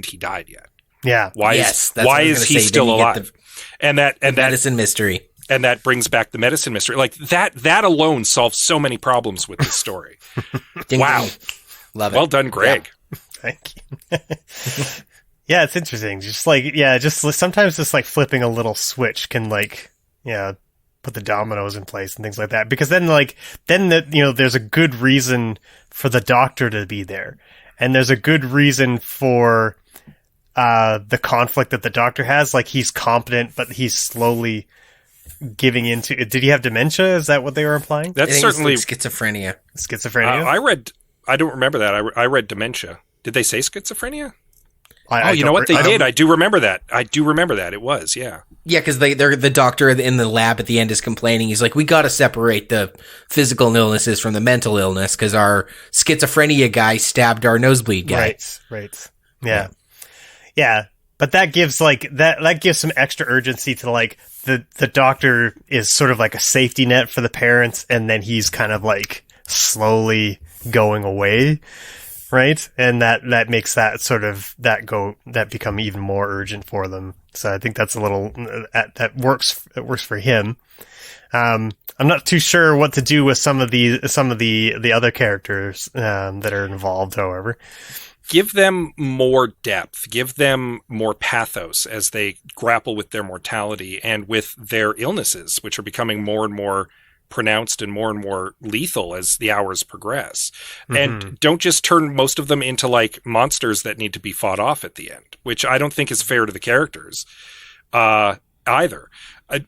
he died yet? Yeah. Why is he still alive? And that medicine mystery. And that brings back the medicine mystery. Like that alone solves so many problems with this story. Wow. Love it. Well done, Greg. Yeah. Thank you. Yeah, it's interesting. Just like, just sometimes just like flipping a little switch can like, put the dominoes in place and things like that. Because then there's a good reason for the doctor to be there. And there's a good reason for the conflict that the doctor has. Like, he's competent, but he's slowly giving into it. Did he have dementia? Is that what they were implying? That's certainly like schizophrenia. I don't remember that. I read dementia. Did they say schizophrenia? You know what? They did. I do remember that. It was, yeah. Yeah, because the doctor in the lab at the end is complaining. He's like, we got to separate the physical illnesses from the mental illness because our schizophrenia guy stabbed our nosebleed guy. Right. Yeah. But that gives that gives some extra urgency to like the doctor is sort of like a safety net for the parents, and then he's kind of like slowly going away. Right. And that makes that sort of that become even more urgent for them. So I think that's a little that works. It works for him. I'm not too sure what to do with some of the other characters that are involved, however. give them more depth, give them more pathos as they grapple with their mortality and with their illnesses, which are becoming more and more pronounced and more lethal as the hours progress. And don't just turn most of them into like monsters that need to be fought off at the end, which I don't think is fair to the characters either.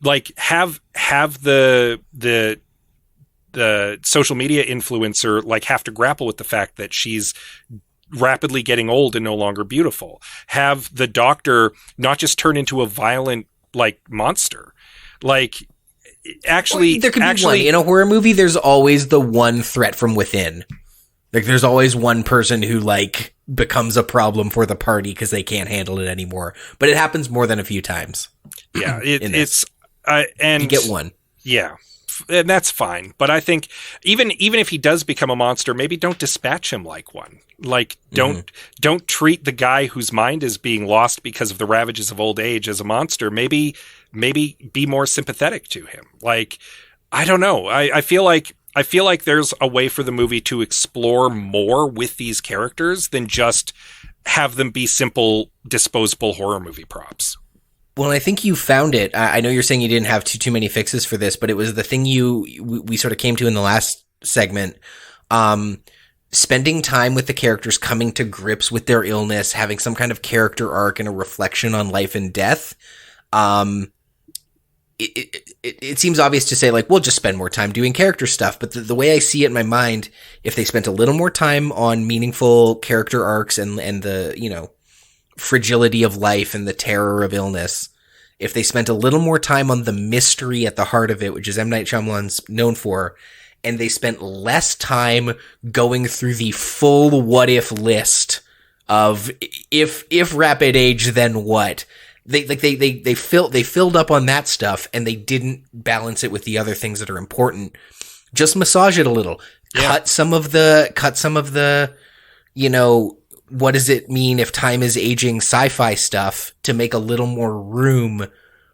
Like have the social media influencer like have to grapple with the fact that she's rapidly getting old and no longer beautiful. Have the doctor not just turn into a violent like monster. Like actually, there could be one. In a horror movie, there's always the one threat from within. Like, there's always one person who, like, becomes a problem for the party because they can't handle it anymore. But it happens more than a few times. Yeah, and you get one. Yeah, and that's fine. But I think even if he does become a monster, maybe don't dispatch him like one. Like, don't treat the guy whose mind is being lost because of the ravages of old age as a monster. Maybe be more sympathetic to him. Like, I don't know. I feel like there's a way for the movie to explore more with these characters than just have them be simple disposable horror movie props. Well, I think you found it. I know you're saying you didn't have too many fixes for this, but it was the thing we sort of came to in the last segment. Spending time with the characters, coming to grips with their illness, having some kind of character arc and a reflection on life and death. It seems obvious to say, like, we'll just spend more time doing character stuff. But the way I see it in my mind, if they spent a little more time on meaningful character arcs and the, you know, fragility of life and the terror of illness, if they spent a little more time on the mystery at the heart of it, which is M. Night Shyamalan's known for, and they spent less time going through the full what if list of if rapid age, then what? They filled up on that stuff and they didn't balance it with the other things that are important. Just massage it a little. Yeah. Cut some of the, you know, what does it mean if time is aging sci-fi stuff to make a little more room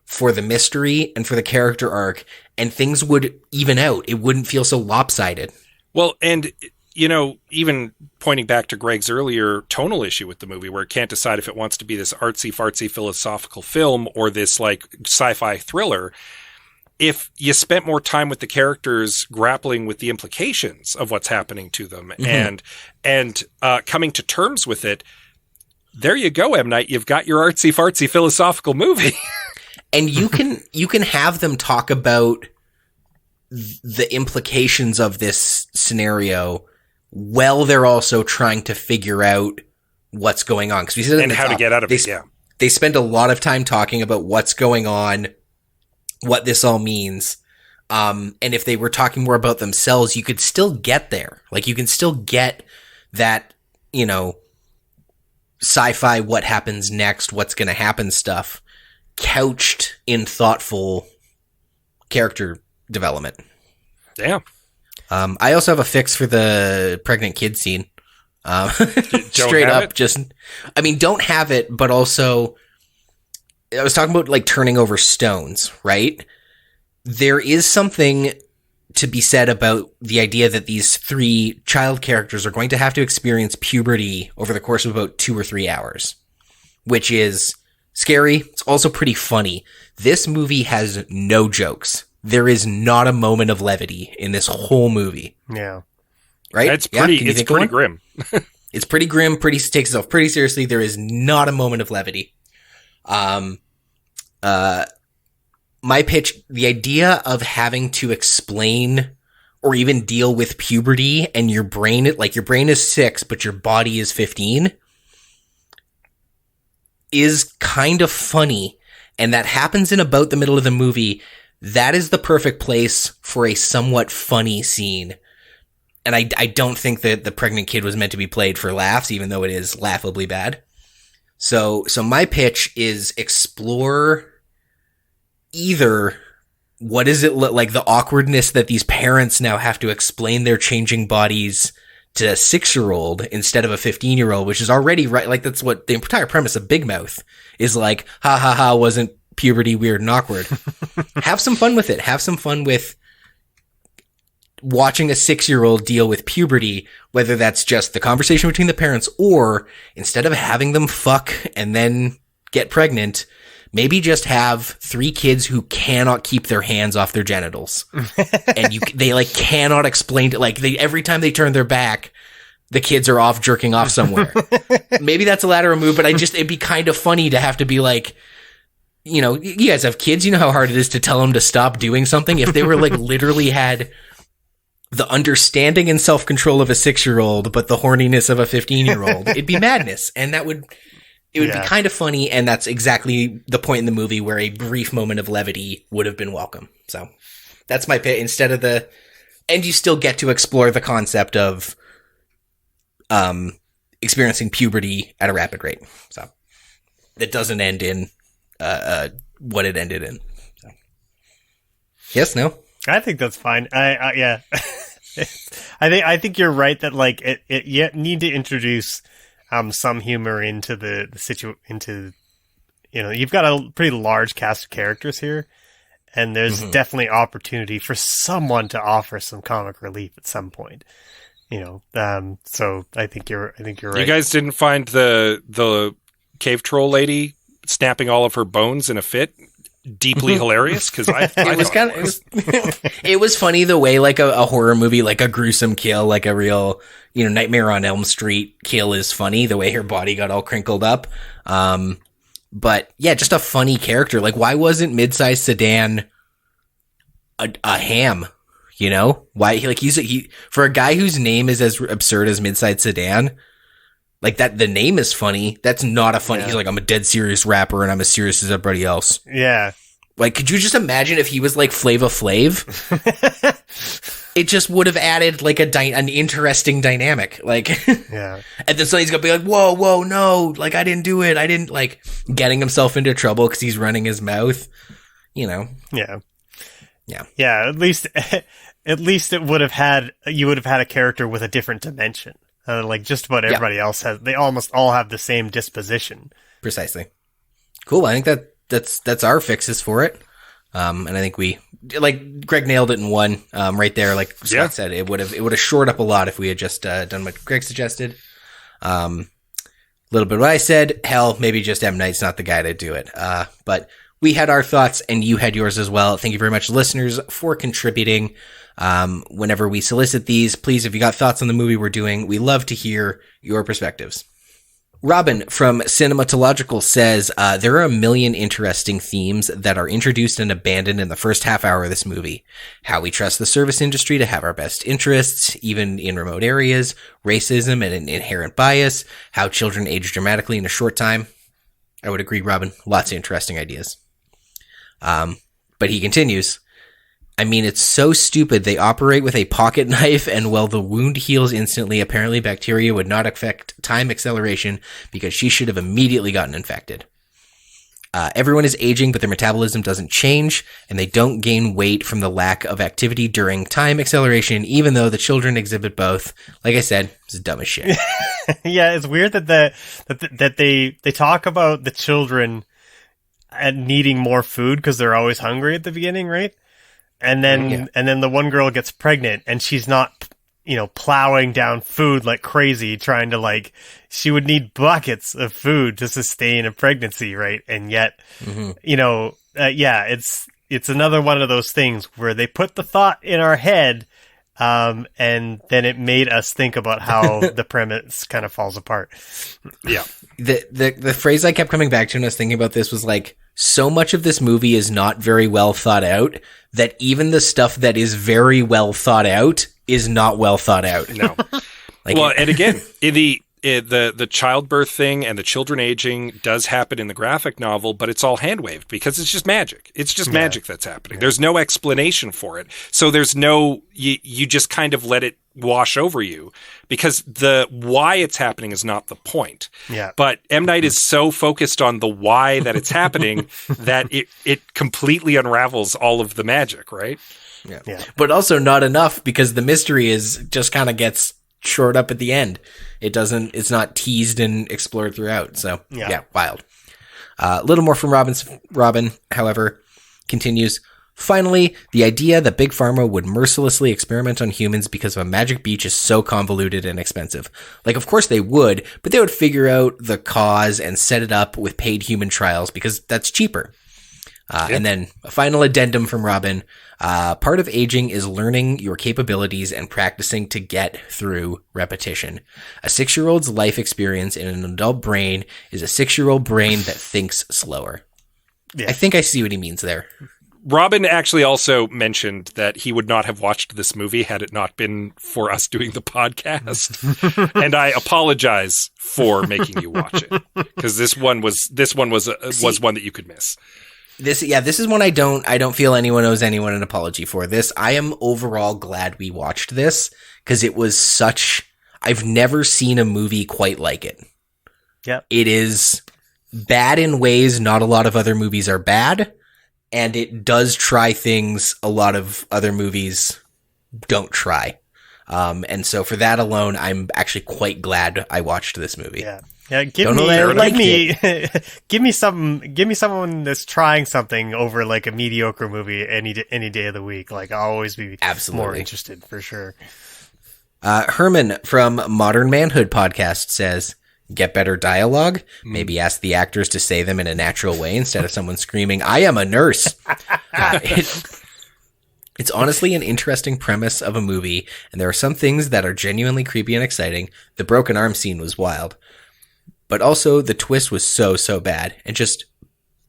for the mystery and for the character arc, and things would even out. It wouldn't feel so lopsided. Well, and you know, even pointing back to Gregg's earlier tonal issue with the movie where it can't decide if it wants to be this artsy-fartsy philosophical film or this like sci-fi thriller, if you spent more time with the characters grappling with the implications of what's happening to them and coming to terms with it, there you go, M. Night. You've got your artsy-fartsy philosophical movie. And you can have them talk about the implications of this scenario while they're also trying to figure out what's going on. And how to get out of it, yeah. They spend a lot of time talking about what's going on, what this all means. And if they were talking more about themselves, you could still get there. Like, you can still get that, you know, sci-fi, what happens next, what's going to happen stuff, couched in thoughtful character development. Yeah. I also have a fix for the pregnant kid scene. Straight up, don't have it, but also, I was talking about like turning over stones, right? There is something to be said about the idea that these three child characters are going to have to experience puberty over the course of about 2 or 3 hours, which is scary. It's also pretty funny. This movie has no jokes. There is not a moment of levity in this whole movie. Yeah. Right? It's pretty grim. It's pretty grim, takes itself pretty seriously. There is not a moment of levity. My pitch, the idea of having to explain or even deal with puberty and your brain is 6, but your body is 15 is kind of funny. And that happens in about the middle of the movie. That is the perfect place for a somewhat funny scene. And I don't think that the pregnant kid was meant to be played for laughs, even though it is laughably bad. So my pitch is explore either what is it like the awkwardness that these parents now have to explain their changing bodies to a 6-year-old instead of a 15-year-old, which is already right. Like, that's what the entire premise of Big Mouth is, like, ha ha ha, wasn't puberty weird and awkward. Have some fun with it. Have some fun with watching a 6-year-old deal with puberty, whether that's just the conversation between the parents or instead of having them fuck and then get pregnant, maybe just have 3 kids who cannot keep their hands off their genitals. And they like cannot explain it. Like every time they turn their back, the kids are off jerking off somewhere. Maybe that's a lateral move, but it'd be kind of funny to have to be like, you know, you guys have kids, you know how hard it is to tell them to stop doing something. If they were like literally had the understanding and self-control of a 6-year-old, but the horniness of a 15-year-old, it'd be madness. And it would be kind of funny. And that's exactly the point in the movie where a brief moment of levity would have been welcome. So that's my pick instead of and you still get to explore the concept of, experiencing puberty at a rapid rate. So it doesn't end in, what it ended in. So. Yes, no? I think that's fine. Yeah. I think you're right that like you need to introduce, some humor into the into, you know, you've got a pretty large cast of characters here, and there's definitely opportunity for someone to offer some comic relief at some point. You know, so I think you're right. You guys didn't find the cave troll lady snapping all of her bones in a fit deeply hilarious? Because it was funny the way like a horror movie, like a gruesome kill, like a real, you know, Nightmare on Elm Street kill is funny. The way her body got all crinkled up. But yeah, just a funny character. Like, why wasn't Mid-Size Sedan a ham? You know, why he for a guy whose name is as absurd as Mid-Size Sedan, like that, the name is funny. That's not a funny. Yeah. He's like, I'm a dead serious rapper and I'm as serious as everybody else. Yeah. Like, could you just imagine if he was like Flava Flav? It just would have added like an interesting dynamic. Like, yeah. And then somebody's gonna be like, whoa, no, like I didn't do it. I didn't, like getting himself into trouble because he's running his mouth. You know. Yeah. Yeah. Yeah. At least you would have had a character with a different dimension. Like just about everybody else has, they almost all have the same disposition. Precisely. Cool. I think that's our fixes for it. And I think we, like Greg nailed it in one, right there. Like Scott said, it would have shored up a lot if we had just, done what Greg suggested. A little bit of what I said, hell, maybe just M. Night's not the guy to do it. But we had our thoughts and you had yours as well. Thank you very much, listeners, for contributing. Whenever we solicit these, please, if you got thoughts on the movie we're doing, we love to hear your perspectives. Robin from Cinematological says, there are a million interesting themes that are introduced and abandoned in the first half hour of this movie. How we trust the service industry to have our best interests, even in remote areas, racism and an inherent bias, how children age dramatically in a short time. I would agree, Robin. Lots of interesting ideas. But he continues, I mean, it's so stupid. They operate with a pocket knife, and while the wound heals instantly, apparently bacteria would not affect time acceleration because she should have immediately gotten infected. Everyone is aging, but their metabolism doesn't change, and they don't gain weight from the lack of activity during time acceleration, even though the children exhibit both. Like I said, it's dumb as shit. Yeah, it's weird that they talk about the children and needing more food because they're always hungry at the beginning, right? And then the one girl gets pregnant and she's not, you know, plowing down food like crazy, trying to like, she would need buckets of food to sustain a pregnancy, right? And yet, you know, it's another one of those things where they put the thought in our head, and then it made us think about how the premise kind of falls apart. Yeah. The phrase I kept coming back to when I was thinking about this was like, so much of this movie is not very well thought out that even the stuff that is very well thought out is not well thought out. No. And again, the childbirth thing and the children aging does happen in the graphic novel, but it's all hand waved because it's just magic. It's just magic that's happening. There's no explanation for it. So there's no, you just kind of let it wash over you because the why it's happening is not the point. Yeah. But M. Night is so focused on the why that it's happening that it completely unravels all of the magic, right? Yeah. But also not enough because the mystery is just kind of gets shored up at the end. It's not teased and explored throughout. So yeah, wild. A little more from Robin, however, continues. Finally, the idea that Big Pharma would mercilessly experiment on humans because of a magic beach is so convoluted and expensive. Like, of course they would, but they would figure out the cause and set it up with paid human trials because that's cheaper. And then a final addendum from Robin. Part of aging is learning your capabilities and practicing to get through repetition. A 6-year-old's life experience in an adult brain is a 6-year-old brain that thinks slower. Yeah. I think I see what he means there. Robin actually also mentioned that he would not have watched this movie had it not been for us doing the podcast. And I apologize for making you watch it, because this one was one that you could miss. This is one I don't feel anyone owes anyone an apology for. This, I am overall glad we watched this, because it was I've never seen a movie quite like it. Yep. It is bad in ways not a lot of other movies are bad, and it does try things a lot of other movies don't try. And so for that alone, I'm actually quite glad I watched this movie. Yeah. Yeah, give me someone that's trying something over like a mediocre movie any day of the week. Like, I'll always be more interested for sure. Herman from Modern Manhood Podcast says, get better dialogue. Maybe ask the actors to say them in a natural way instead of someone screaming, I am a nurse. It's honestly an interesting premise of a movie, and there are some things that are genuinely creepy and exciting. The broken arm scene was wild. But also, the twist was so bad, and just,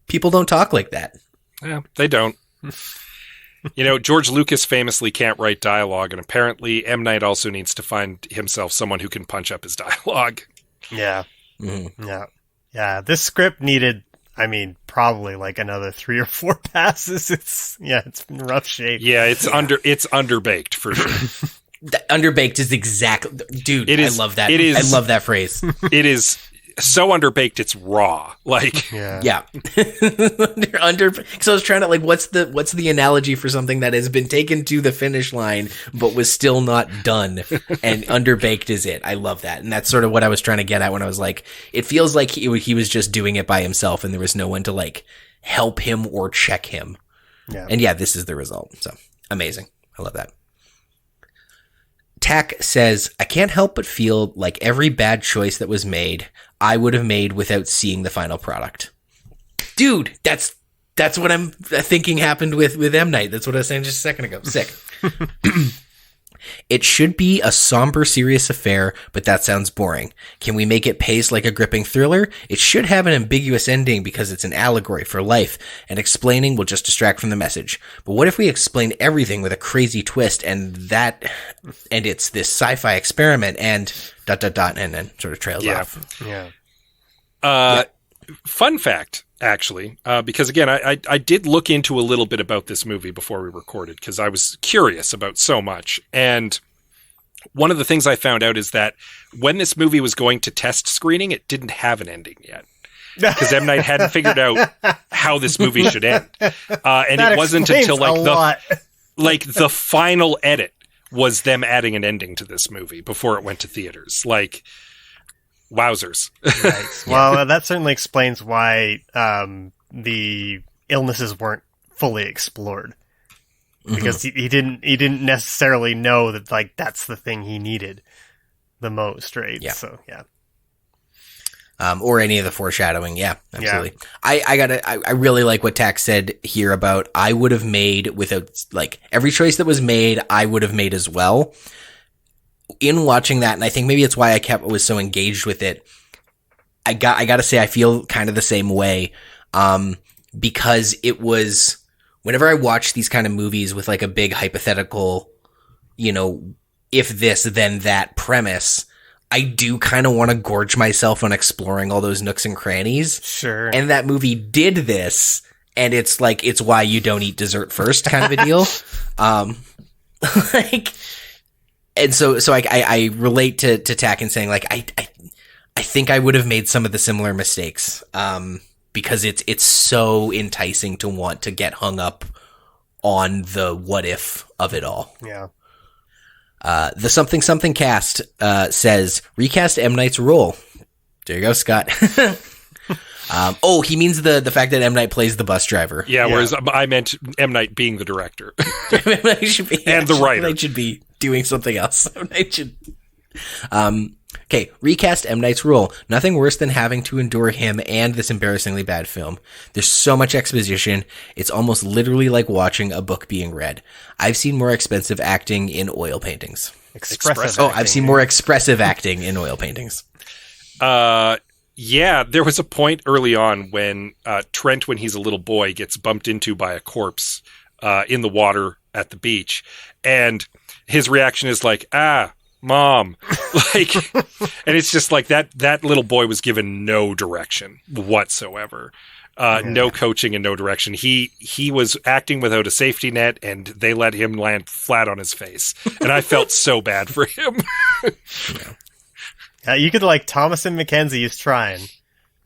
people don't talk like that. Yeah, they don't. George Lucas famously can't write dialogue, and apparently M. Night also needs to find himself someone who can punch up his dialogue. Yeah. Mm-hmm. Yeah. This script needed, probably like another 3 or 4 passes. It's in rough shape. Yeah, it's underbaked for sure. Underbaked is exactly, dude. I love that. I love that phrase. It is so underbaked, it's raw. Like, yeah. So I was trying to what's the analogy for something that has been taken to the finish line but was still not done, and underbaked is it. I love that, and that's sort of what I was trying to get at when I was like, it feels like he was just doing it by himself, and there was no one to help him or check him. Yeah. And this is the result. So amazing. I love that. Tack says, I can't help but feel like every bad choice that was made, I would have made without seeing the final product. Dude, that's what I'm thinking happened with M. Night. That's what I was saying just a second ago. Sick. It should be a somber, serious affair, but that sounds boring. Can we make it pace like a gripping thriller? It should have an ambiguous ending because it's an allegory for life, and explaining will just distract from the message. But what if we explain everything with a crazy twist, and it's this sci-fi experiment, and ... and then sort of trails off. Yeah. Fun fact, actually, because again, I did look into a little bit about this movie before we recorded, because I was curious about so much. And one of the things I found out is that when this movie was going to test screening, it didn't have an ending yet. Because M. Night hadn't figured out how this movie should end. And it wasn't until the final edit was them adding an ending to this movie before it went to theaters. Wowzers. Right. Well, that certainly explains why the illnesses weren't fully explored. Because he didn't necessarily know that that's the thing he needed the most, right? Yeah. So yeah. Or any of the foreshadowing. Yeah, absolutely. Yeah. I really like what Tack said here about I would have made without every choice that was made, I would have made as well. In watching that, and I think maybe it's why I was so engaged with it, I gotta say I feel kind of the same way, because it was, whenever I watch these kind of movies with a big hypothetical, if this then that premise, I do kind of want to gorge myself on exploring all those nooks and crannies. Sure. And that movie did this, and it's it's why you don't eat dessert first kind of a deal. And so I relate to Tack in saying I think I would have made some of the similar mistakes, because it's so enticing to want to get hung up on the what if of it all. Yeah. The something cast says recast M. Night's role. There you go, Scott. He means the fact that M. Night plays the bus driver. Yeah, whereas I meant M. Night being the director. And the writer. M. Night should be doing something else. M. Night should... Okay, recast M. Night's role. Nothing worse than having to endure him and this embarrassingly bad film. There's so much exposition, it's almost literally like watching a book being read. I've seen more expensive acting in oil paintings. I've seen more expressive acting in oil paintings. Yeah, there was a point early on when Trent, when he's a little boy, gets bumped into by a corpse in the water at the beach. And his reaction is like, Mom, like, and it's just like that little boy was given no direction whatsoever, no coaching and no direction. He was acting without a safety net, and they let him land flat on his face, and I felt so bad for him. You could Thomasin McKenzie is trying.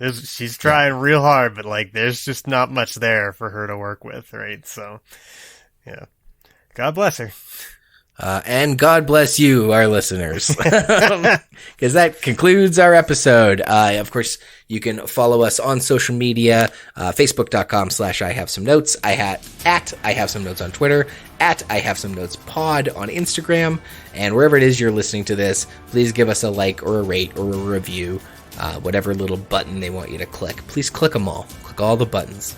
She's trying real hard, but there's just not much there for her to work with, right? So, yeah, God bless her. And God bless you, our listeners, because that concludes our episode. Of course, you can follow us on social media, facebook.com/I have some notes, at I have some notes on Twitter, at I have some notes pod on Instagram, and wherever it is you're listening to this, please give us a like or a rate or a review, whatever little button they want you to click. Please click them all. Click all the buttons.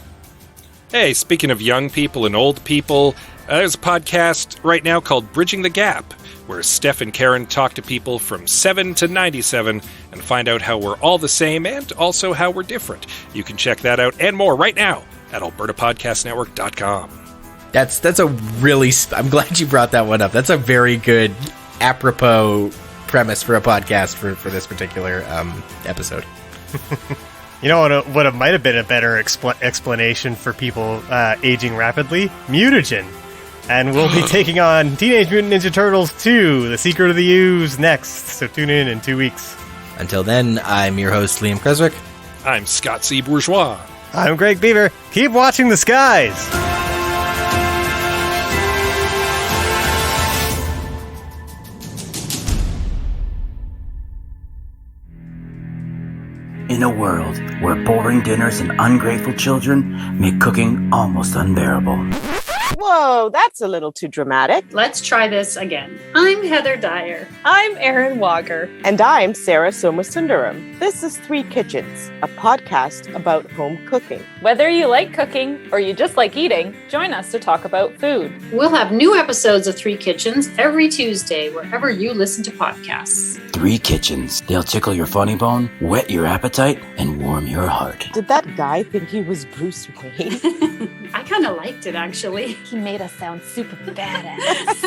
Hey, speaking of young people and old people, there's a podcast right now called Bridging the Gap, where Steph and Karen talk to people from 7 to 97 and find out how we're all the same and also how we're different. You can check that out and more right now at albertapodcastnetwork.com. That's a really... I'm glad you brought that one up. That's a very good apropos premise for a podcast for this particular episode. You know what it might have been a better explanation for people aging rapidly? Mutagen. And we'll be taking on Teenage Mutant Ninja Turtles 2, The Secret of the Ooze, next. So tune in 2 weeks. Until then, I'm your host, Liam Creswick. I'm Scott C. Bourgeois. I'm Greg Beaver. Keep watching the skies! In a world where boring dinners and ungrateful children make cooking almost unbearable. Whoa, that's a little too dramatic. Let's try this again. I'm Heather Dyer. I'm Erin Wager. And I'm Sarah Somasundaram. This is Three Kitchens, a podcast about home cooking. Whether you like cooking or you just like eating, join us to talk about food. We'll have new episodes of Three Kitchens every Tuesday, wherever you listen to podcasts. Three Kitchens. They'll tickle your funny bone, whet your appetite, and warm your heart. Did that guy think he was Bruce Wayne? I kind of liked it, actually. He made us sound super badass.